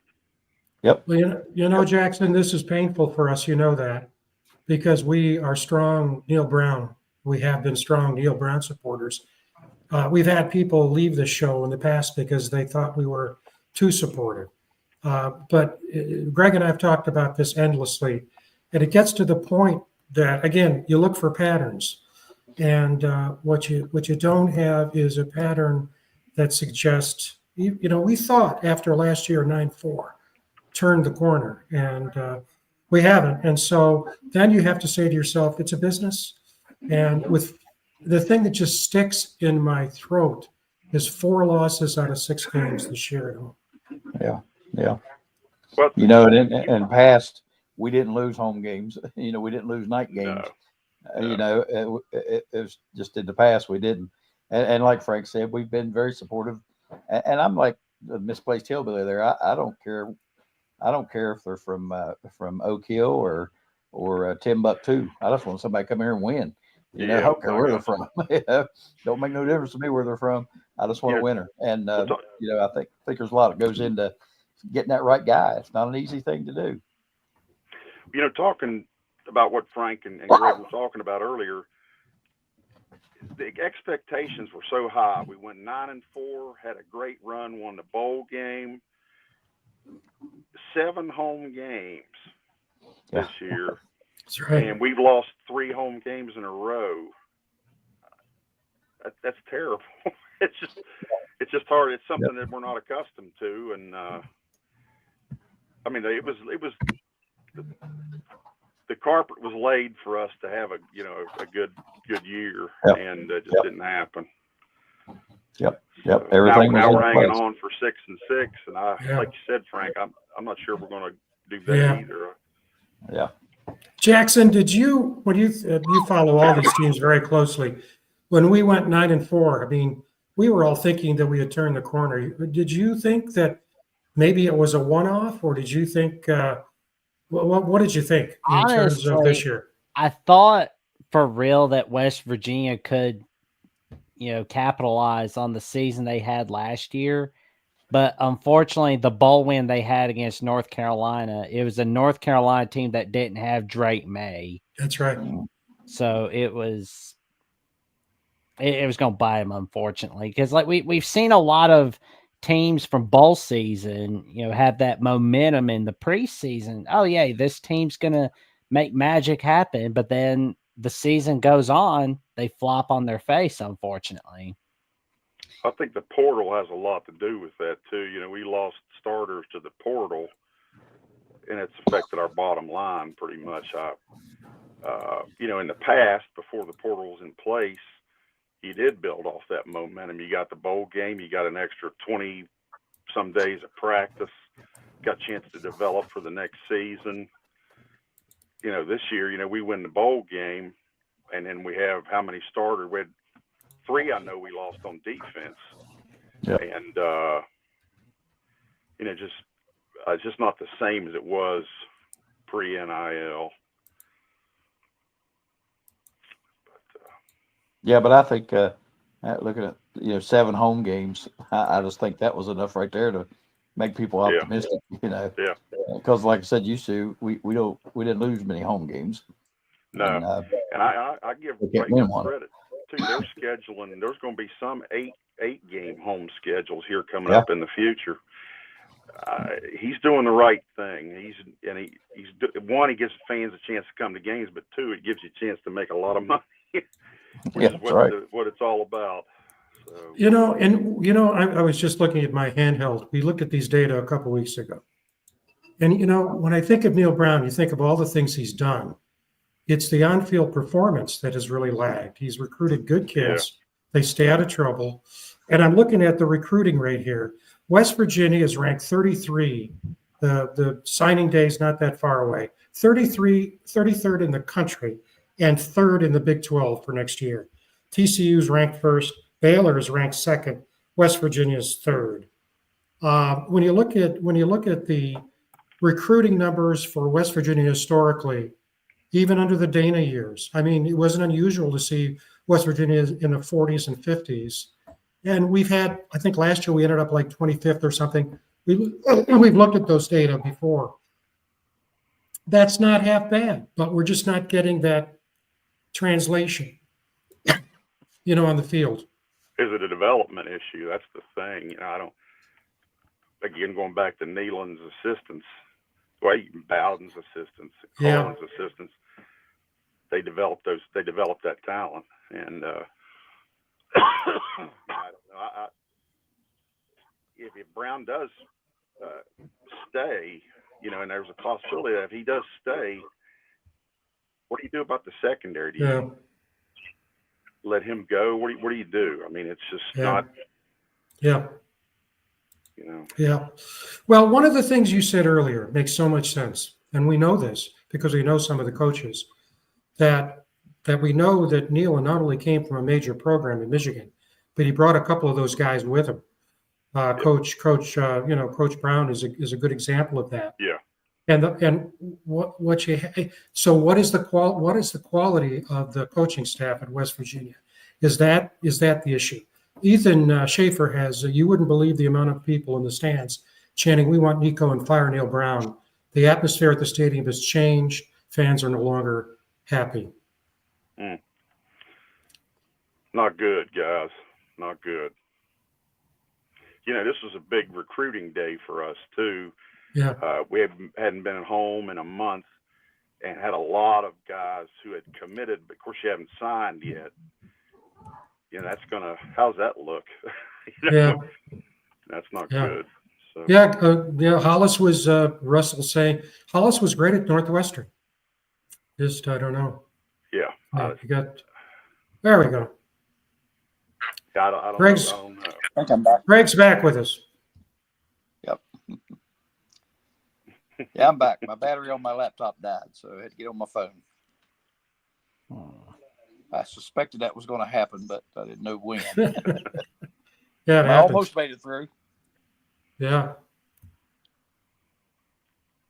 Yep. Well, you know, Jackson, this is painful for us. You know that, because we are strong Neil Brown. We have been strong Neil Brown supporters. We've had people leave the show in the past because they thought we were too supportive. But Greg and I have talked about this endlessly, and it gets to the point that, again, you look for patterns, and what you don't have is a pattern that suggests, you know, we thought after last year 9-4 turned the corner, and we haven't. And so then you have to say to yourself, it's a business. And with the thing that just sticks in my throat is 4 losses out of 6 games this year at home. Yeah. Well, you know, in past, we didn't lose home games. You know, we didn't lose night games. No. You know, it was just in the past we didn't. And like Frank said, we've been very supportive. And I'm like the misplaced hillbilly there. I don't care. I don't care if they're from Oak Hill or Timbuktu. I just want somebody to come here and win. You know, I don't care where they're from. Don't make no difference to me where they're from. I just want a winner. And you know, I think there's a lot that goes into getting that right guy. It's not an easy thing to do. You know, talking about what Frank and Greg were talking about earlier, the expectations were so high. We went 9-4, had a great run, won the bowl game, 7 home games this year. That's right. And we've lost 3 home games in a row. That's terrible. It's just hard. It's something that we're not accustomed to. And I mean, it was the carpet was laid for us to have a good year, and it just didn't happen. Yep. So Everything. Now we're hanging on for 6-6, and like you said, Frank, I'm not sure we're going to do that either. Yeah. Jackson, when you follow all these teams very closely, when we went 9-4, I mean, we were all thinking that we had turned the corner. Did you think that maybe it was a one-off, or did you think? What did you think in terms of this year? I thought for real that West Virginia could, you know, capitalize on the season they had last year. But unfortunately, the bowl win they had against North Carolina, it was a North Carolina team that didn't have Drake May. That's right. So it was going to bite them, unfortunately, because like we've seen a lot of teams from bowl season, you know, have that momentum in the preseason. Oh yeah, this team's going to make magic happen, but then the season goes on, they flop on their face, unfortunately. I think the portal has a lot to do with that too. You know, we lost starters to the portal, and it's affected our bottom line pretty much. You know, in the past, before the portal was in place, you did build off that momentum. You got the bowl game, you got an extra 20 some days of practice, got a chance to develop for the next season. You know, this year, you know, we win the bowl game, and then we have how many starters? We had 3 I know we lost on defense. Yep. And, you know, it's just not the same as it was pre-NIL. Yeah, but I think looking at 7 home games, I just think that was enough right there to make people optimistic. You know, because like I said, we didn't lose many home games. No, and I give credit to their scheduling. There's going to be some 8 game home schedules here coming up in the future. He's doing the right thing. He's one, he gives fans a chance to come to games, but 2, it gives you a chance to make a lot of money. Which is what it's all about. So. I was just looking at my handheld. We looked at these data a couple of weeks ago. And, when I think of Neil Brown, you think of all the things he's done. It's the on-field performance that has really lagged. He's recruited good kids. They stay out of trouble. And I'm looking at the recruiting rate here. West Virginia is ranked 33. The signing day is not that far away. 33rd in the country. And 3rd in the Big 12 for next year. TCU is ranked 1st. Baylor is ranked 2nd. West Virginia is 3rd. When you look at the recruiting numbers for West Virginia historically, even under the Dana years, I mean, it wasn't unusual to see West Virginia in the 40s and 50s. And we've had, I think last year we ended up like 25th or something. We've looked at those data before. That's not half bad, but we're just not getting that translation, on the field. Is it a development issue? That's the thing. Again, going back to Nealon's assistants, Bowden's assistants, Collins' assistants, they developed that talent. And I don't know. If Brown does stay, and there's a possibility that if he does stay, what do you do about the secondary? Do you let him go? What do you do? I mean, it's just not. Yeah. Yeah. Well, one of the things you said earlier makes so much sense, and we know this because we know some of the coaches that we know that Neal not only came from a major program in Michigan, but he brought a couple of those guys with him. Coach Brown is a good example of that. Yeah. And what is the quality of the coaching staff at West Virginia? Is that the issue? Ethan Schaefer has you wouldn't believe the amount of people in the stands chanting, "We want Nico and fire Neal Brown." The atmosphere at the stadium has changed. Fans are no longer happy. Not good, guys. Not good. This was a big recruiting day for us too. Yeah. We hadn't been at home in a month and had a lot of guys who had committed, but of course you haven't signed yet. How's that look? Yeah. That's not good. So. Yeah. Hollis was, Russell saying, Hollis was great at Northwestern. Just, I don't know. Yeah. There we go. I don't know. I think I'm back. Greg's back with us. Yep. Yeah, I'm back. My battery on my laptop died, so I had to get on my phone. I suspected that was going to happen, but I didn't know when. I almost made it through. Yeah.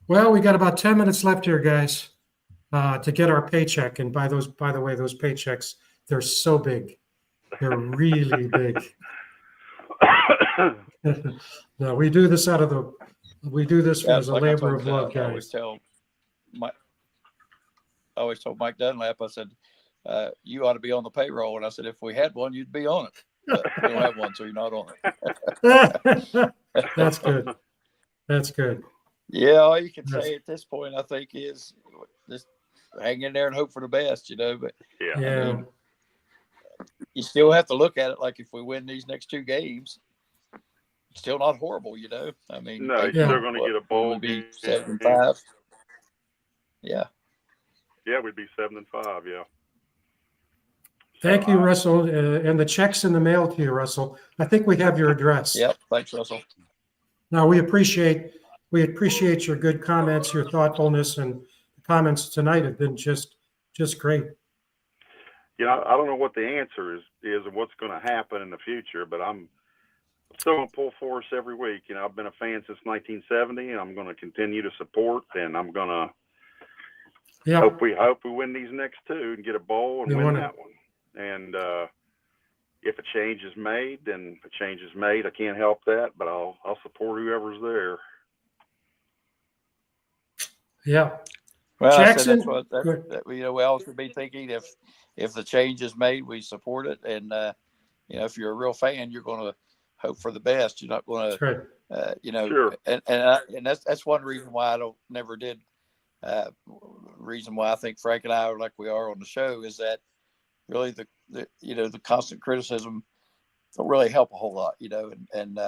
Well, we got about 10 minutes left here, guys, to get our paycheck. And by the way, those paychecks, they're so big. They're really big. No, we do this as a labor of love, guys. I always told Mike Dunlap, I said, you ought to be on the payroll. And I said, if we had one, you'd be on it. But we don't have one, so you're not on it. That's good. That's good. Yeah, all you can say at this point, I think, is this hang in there and hope for the best, But Yeah. Yeah. I mean, you still have to look at it like if we win these next 2 games, still not horrible, I mean, No, you're still going to get a bowl would be game. 7-5. Yeah. Yeah, we'd be 7-5. Yeah. Thank you, Russell. And the check's in the mail to you, Russell. I think we have your address. Yep. Thanks, Russell. Now, we appreciate your good comments, your thoughtfulness, and the comments tonight have been just great. I don't know what the answer is and what's going to happen in the future, but I'm still going to pull for us every week. I've been a fan since 1970, and I'm going to continue to support, and I'm going to hope we win these next 2 and get a bowl and win that one. And if a change is made, then a change is made. I can't help that, but I'll support whoever's there. Yeah. Well, Jackson, we all should be thinking if the change is made, we support it. And, if you're a real fan, you're going to hope for the best. You're not going to, Sure. And that's one reason why never did. Reason why I think Frank and I are like we are on the show is that really the constant criticism don't really help a whole lot, and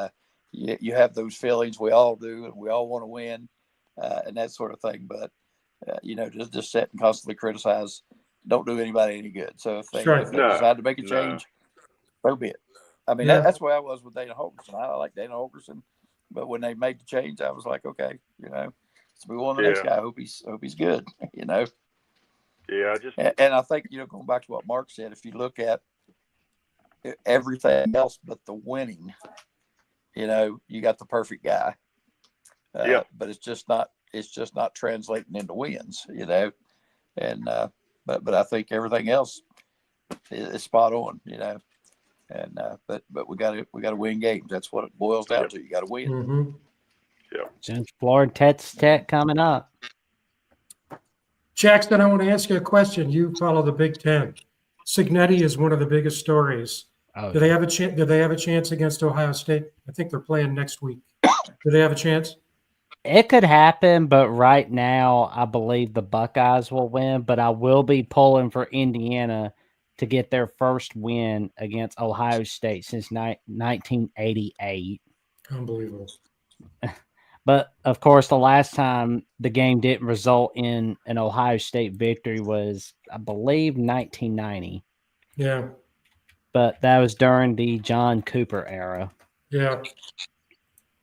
you have those feelings. We all do, and we all want to win, and that sort of thing. But, just sit and constantly criticize don't do anybody any good. So if they decide to make a change, so be it. I mean, that's where I was with Dana Holgerson. I like Dana Holgerson, but when they made the change, I was like, okay, let's move on to the next guy. I hope he's good, Yeah, and I think, going back to what Mark said, if you look at everything else but the winning, you got the perfect guy. But it's just not translating into wins, and but I think everything else is spot on, and but we got to win games. That's what it boils down to. You got to win. Mm-hmm. Yeah. Since Florida Tech coming up. Jackson, I want to ask you a question. You follow the Big Ten. Cignetti is one of the biggest stories. Oh, do they have a chance? Do they have a chance against Ohio State? I think they're playing next week. Do they have a chance? It could happen, but right now I believe the Buckeyes will win. But I will be pulling for Indiana to get their first win against Ohio State since 1988. Unbelievable. But, of course, the last time the game didn't result in an Ohio State victory was, I believe, 1990. Yeah. But that was during the John Cooper era. Yeah.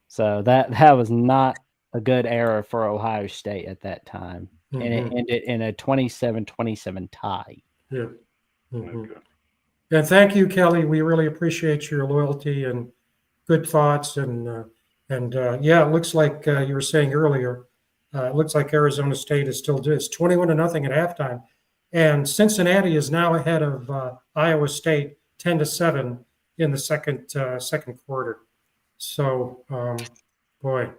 So that was not a good era for Ohio State at that time. Mm-hmm. And it ended in a 27-27 tie. Yeah. Mm-hmm. Okay. And thank you, Kelly. We really appreciate your loyalty and good thoughts. And it looks like you were saying earlier, it looks like Arizona State is still 21-0 at halftime. And Cincinnati is now ahead of Iowa State 10-7 in the second quarter. So, boy.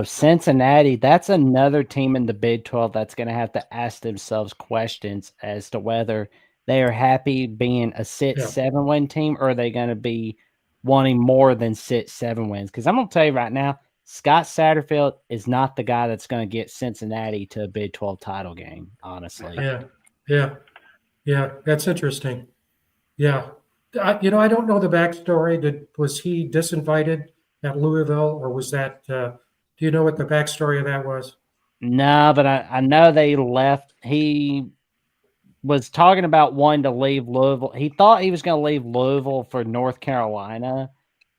Cincinnati, that's another team in the Big 12 that's going to have to ask themselves questions as to whether they are happy being a 6-7 win team, or are they going to be wanting more than 6-7 wins. Because I'm going to tell you right now, Scott Satterfield is not the guy that's going to get Cincinnati to a Big 12 title game, honestly. Yeah. That's interesting. Yeah. I don't know the backstory. Was he disinvited at Louisville, or was that do you know what the backstory of that was? No, but I know they left. He was talking about wanting to leave Louisville. He thought he was going to leave Louisville for North Carolina.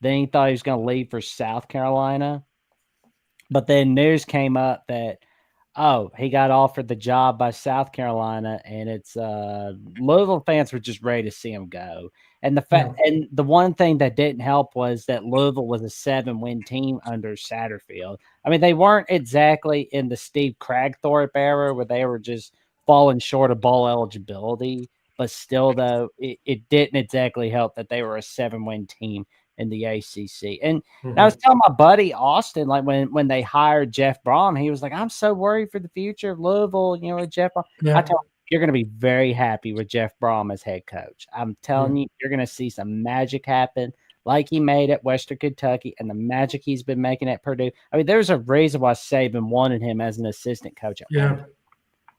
Then he thought he was going to leave for South Carolina. But then news came up that, he got offered the job by South Carolina, and it's Louisville fans were just ready to see him go. And the one thing that didn't help was that Louisville was a 7-win team under Satterfield. I mean, they weren't exactly in the Steve Cragthorpe era where they were just falling short of bowl eligibility, but still, though, it didn't exactly help that they were a 7-win team in the ACC. And I was telling my buddy Austin, like when they hired Jeff Brom, he was like, I'm so worried for the future of Louisville, Jeff Brom. I told him, you're going to be very happy with Jeff Brom as head coach. I'm telling you, you're going to see some magic happen like he made at Western Kentucky and the magic he's been making at Purdue. I mean, there's a reason why Saban wanted him as an assistant coach at Purdue.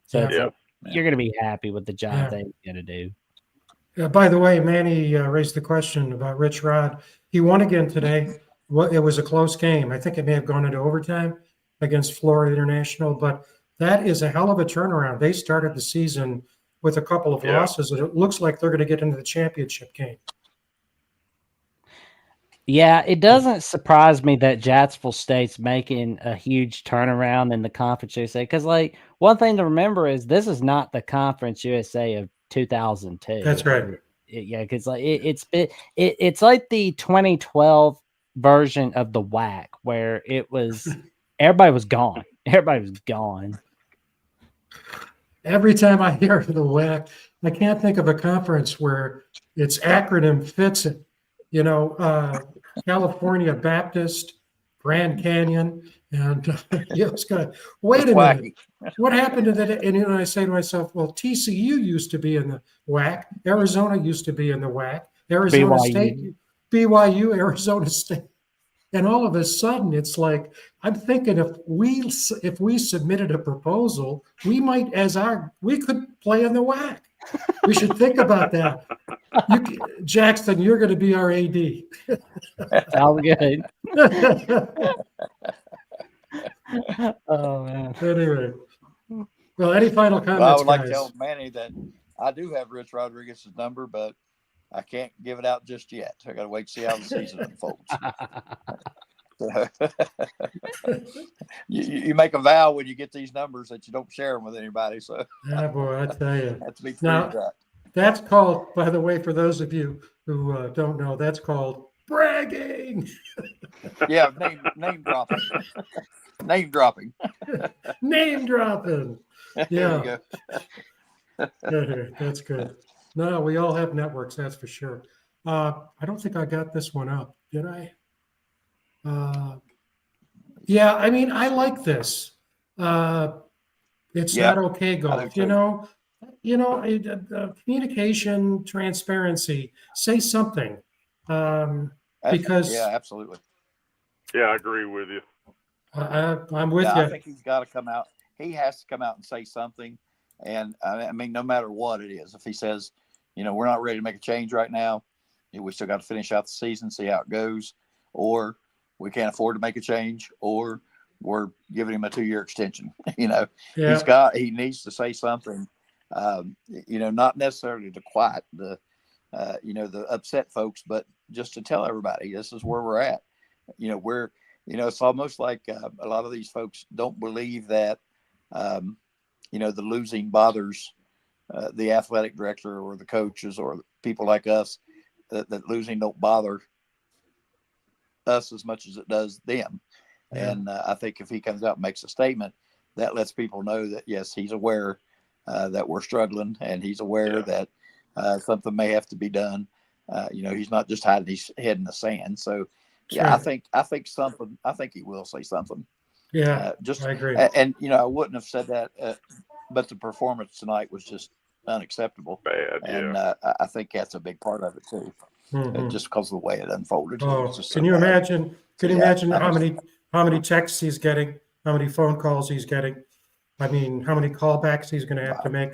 So you're going to be happy with the job Yeah. they're going to do. By the way, Manny raised the question about Rich Rod. He won again today. It was a close game. I think it may have gone into overtime against Florida International, but that is a hell of a turnaround. They started the season with a couple of losses, and it looks like they're going to get into the championship game. Yeah, it doesn't surprise me that Jacksonville State's making a huge turnaround in the Conference USA, because, like, one thing to remember is this is not the Conference USA of 2002. That's right. Yeah, because like it's like the 2012 version of the WAC, where it was everybody was gone. Everybody was gone. Every time I hear the WAC, I can't think of a conference where its acronym fits it. You know, California Baptist, Grand Canyon, and it's going, wait a minute, what happened to that? And I say to myself, well, TCU used to be in the WAC, Arizona used to be in the WAC, Arizona BYU. State, BYU, Arizona State, and all of a sudden it's like, I'm thinking if we submitted a proposal, we could play in the WAC. We should think about that. Jackson, you're going to be our AD. Sounds good. Oh man. Anyway, well, any final comments? Well, I would like guys? to tell Manny that I do have Rich Rodriguez's number, but I can't give it out just yet. I got to wait to see how the season unfolds. You make a vow when you get these numbers that you don't share them with anybody. So, yeah, boy, I tell you. Have to be Now, that's called, by the way, for those of you who don't know, that's called bragging. Yeah, name dropping. Name dropping. Name dropping. Yeah. There you go. That's good. No, we all have networks, that's for sure. I don't think I got this one up, did I? Yeah, I mean, I like this. It's not okay golf, communication, transparency, say something. Because absolutely. Yeah, I agree with you. I'm with you. I think he's got to come out. He has to come out and say something. And I mean, no matter what it is, if he says, we're not ready to make a change right now, we still got to finish out the season, see how it goes, or we can't afford to make a change, or we're giving him a 2-year extension. He needs to say something, not necessarily to quiet the upset folks, but just to tell everybody this is where we're at. It's almost like a lot of these folks don't believe that, the losing bothers the athletic director or the coaches or people like us, that losing don't bother us as much as it does them. Yeah. And I think if he comes out and makes a statement, that lets people know that, yes, he's aware that we're struggling, and he's aware that something may have to be done. He's not just hiding his head in the sand. So, I think he will say something. Yeah, I agree. And I wouldn't have said that, but the performance tonight was just unacceptable. Bad, and I think that's a big part of it too. Just because of the way it unfolded. Oh, can you imagine? Can you imagine how many texts he's getting, how many phone calls he's getting? I mean, how many callbacks he's going to have to make?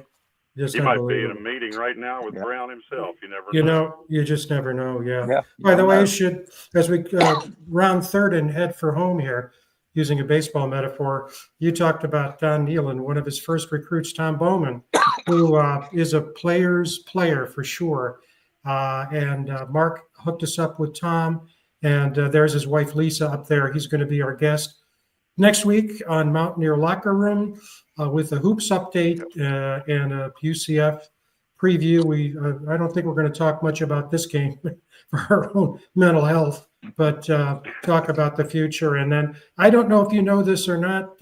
He might be in a meeting right now with Brown himself. You never know. You just never know. Yeah. By the way, as we round third and head for home here, using a baseball metaphor, you talked about Don Nealon, one of his first recruits, Tom Bowman, who is a player's player for sure. And Mark hooked us up with Tom, and there's his wife, Lisa, up there. He's going to be our guest next week on Mountaineer Locker Room with a hoops update and a UCF preview. I don't think we're going to talk much about this game for our own mental health, but talk about the future. And then I don't know if you know this or not,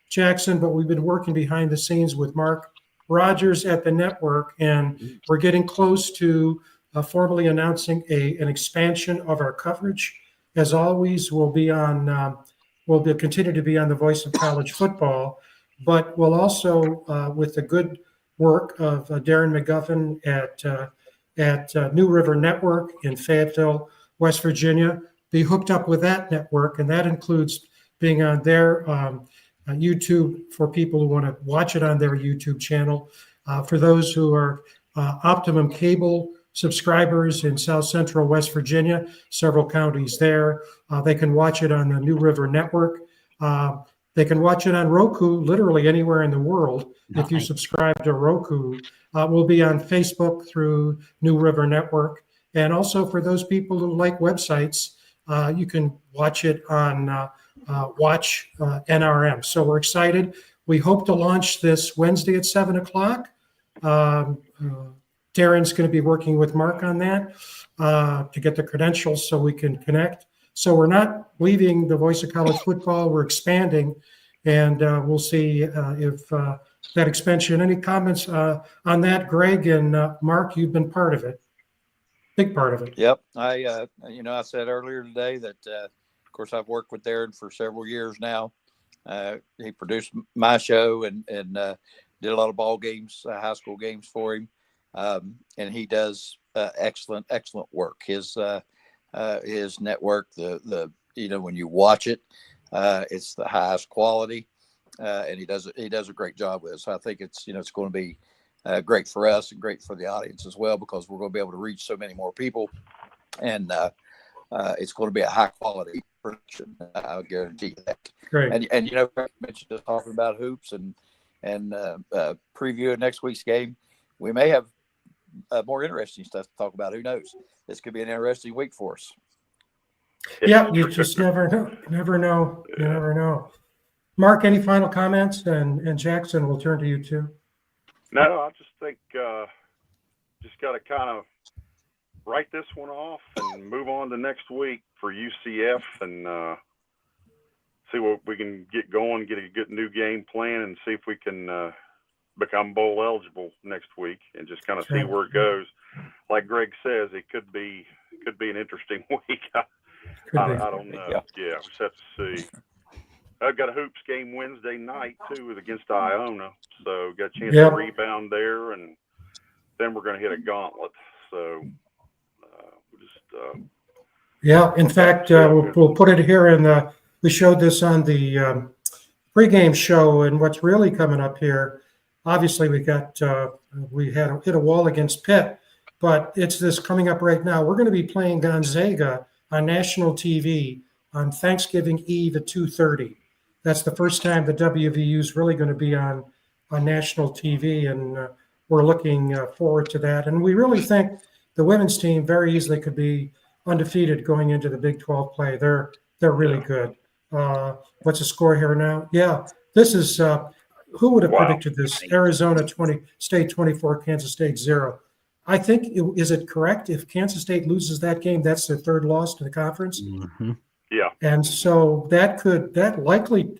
Jackson, but we've been working behind the scenes with Mark Rogers at the network, and we're getting close to formally announcing an expansion of our coverage. As always, we'll continue to be on the Voice of College Football, but we'll also, with the good work of Darren McGuffin at New River Network in Fayetteville, West Virginia, be hooked up with that network, and that includes being on their YouTube for people who want to watch it on their YouTube channel. For those who are Optimum Cable subscribers in South Central West Virginia, several counties there, they can watch it on the New River Network. They can watch it on Roku, literally anywhere in the world. Nice. If you subscribe to Roku, we'll be on Facebook through New River Network. And also for those people who like websites, you can watch it on Watch NRM. So we're excited. We hope to launch this Wednesday at 7 o'clock. Darren's going to be working with Mark on that to get the credentials so we can connect. So we're not leaving the Voice of College Football. We're expanding, and we'll see if that expansion. Any comments on that, Greg and Mark? You've been part of it, big part of it. Yep. I said earlier today that, of course, I've worked with Darren for several years now. He produced my show and did a lot of ball games, high school games for him. And he does excellent work. His network, when you watch it, it's the highest quality, and he does a great job with it. So I think it's going to be great for us and great for the audience as well, because we're going to be able to reach so many more people, and it's going to be a high quality production. I'll guarantee that. Great. And I mentioned just talking about hoops and preview of next week's game. We may have more interesting stuff to talk about. Who knows? This could be an interesting week for us. Yeah, you just never know. Never know. You never know. Mark, any final comments? And Jackson, we'll turn to you too. No, I just think just got to kind of write this one off and move on to next week for UCF and see what we can get going, get a good new game plan, and see if we can become bowl eligible next week, and just kind of see where it goes. Like Greg says, it could be an interesting week. I don't know. Yeah, we'll just have to see. I've got a hoops game Wednesday night too against Iona, so got a chance to rebound there, and then we're going to hit a gauntlet. So in fact, we'll put it here in the. We showed this on the pregame show, and what's really coming up here. Obviously, we had hit a wall against Pitt, but it's this coming up right now. We're going to be playing Gonzaga on national TV on Thanksgiving Eve at 2:30. That's the first time the WVU is really going to be on national TV, and we're looking forward to that. And we really think the women's team very easily could be undefeated going into the Big 12 play. They're really good. What's the score here now? Yeah, this is. Who would have predicted this? Arizona 20, State 24, Kansas State 0. I think, is it correct? If Kansas State loses that game, that's their third loss to the conference. Mm-hmm. Yeah. And so that likely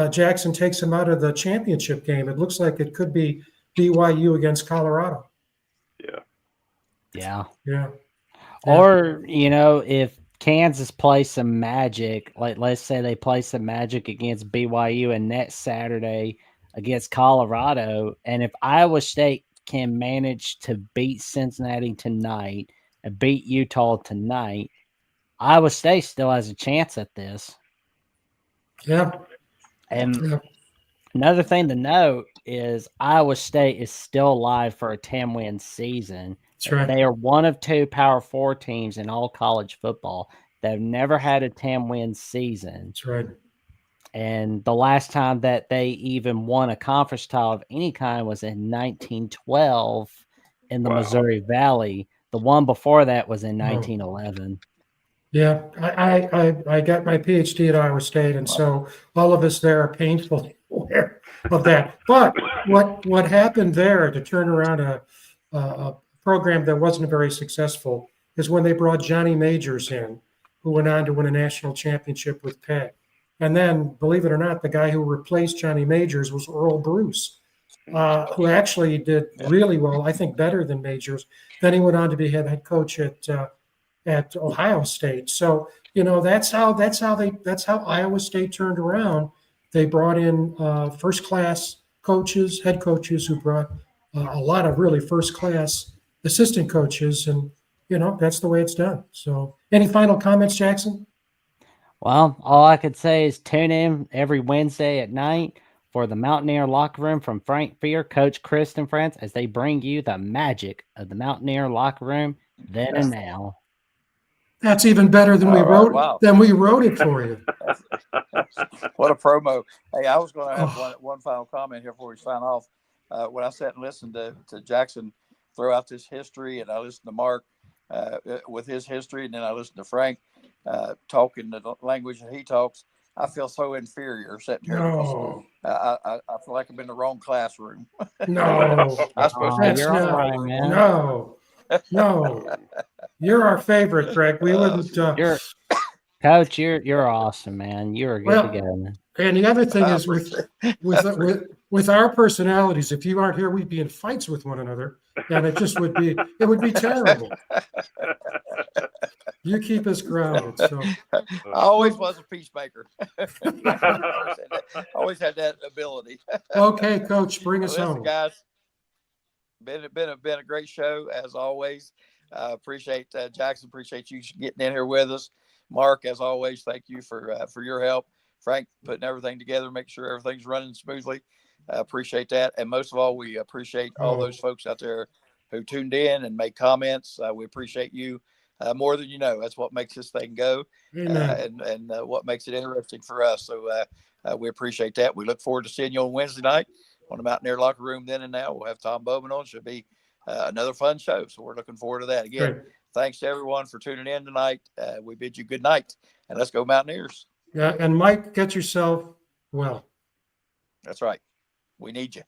Jackson takes him out of the championship game. It looks like it could be BYU against Colorado. Yeah. Or, if Kansas plays some magic, like let's say they play some magic against BYU and next Saturday against Colorado, and if Iowa State can manage to beat Cincinnati tonight and beat Utah tonight, Iowa State still has a chance at this. Yeah. And another thing to note is Iowa State is still alive for a 10-win season. That's right. They are one of two Power 4 teams in all college football. They've never had a 10-win season. That's right. And the last time that they even won a conference title of any kind was in 1912 in the Missouri Valley. The one before that was in 1911. Yeah, I got my PhD at Iowa State, and so all of us there are painfully aware of that. But what happened there to turn around a program that wasn't very successful is when they brought Johnny Majors in, who went on to win a national championship with Pitt. And then, believe it or not, the guy who replaced Johnny Majors was Earl Bruce, who actually did really well, I think better than Majors. Then he went on to be head coach at Ohio State. So, that's how Iowa State turned around. They brought in first-class coaches, head coaches who brought a lot of really first-class assistant coaches, and that's the way it's done. So, any final comments, Jackson? Well, all I could say is tune in every Wednesday at night for the Mountaineer Locker Room from Frank Fear, Coach Crist and friends, as they bring you the magic of the Mountaineer Locker Room then and now. That's even better than All right, wow. we wrote it for you. What a promo. Hey, I was going to have Oh. one final comment here before we sign off. When I sat and listened to Jackson throw out this history, and I listened to Mark with his history, and then I listened to Frank talking the language that he talks, I feel so inferior sitting here because I feel like I'm in the wrong classroom. No, I'm supposed to that's you're all not. right, man. No, you're our favorite, Greg. We wouldn't. You're Coach, you're awesome, man. You are good to go, man. And the other thing is with our personalities, if you aren't here, we'd be in fights with one another, and it would be terrible. You keep us grounded. So I always was a peacemaker. always had that ability. Okay, Coach, bring us Listen, home, guys. Been a great show as always. Appreciate Jackson. Appreciate you getting in here with us. Mark, as always, thank you for your help. Frank, putting everything together, make sure everything's running smoothly. Appreciate that, and most of all, we appreciate all those folks out there who tuned in and made comments. We appreciate you more than you know. That's what makes this thing go, and what makes it interesting for us. So we appreciate that. We look forward to seeing you on Wednesday night on the Mountaineer Locker Room. Then and now, we'll have Tom Bowman on. Should be another fun show. So we're looking forward to that. Again, thanks to everyone for tuning in tonight. We bid you good night, and let's go Mountaineers. Yeah, and Mike, get yourself well. That's right. We need you.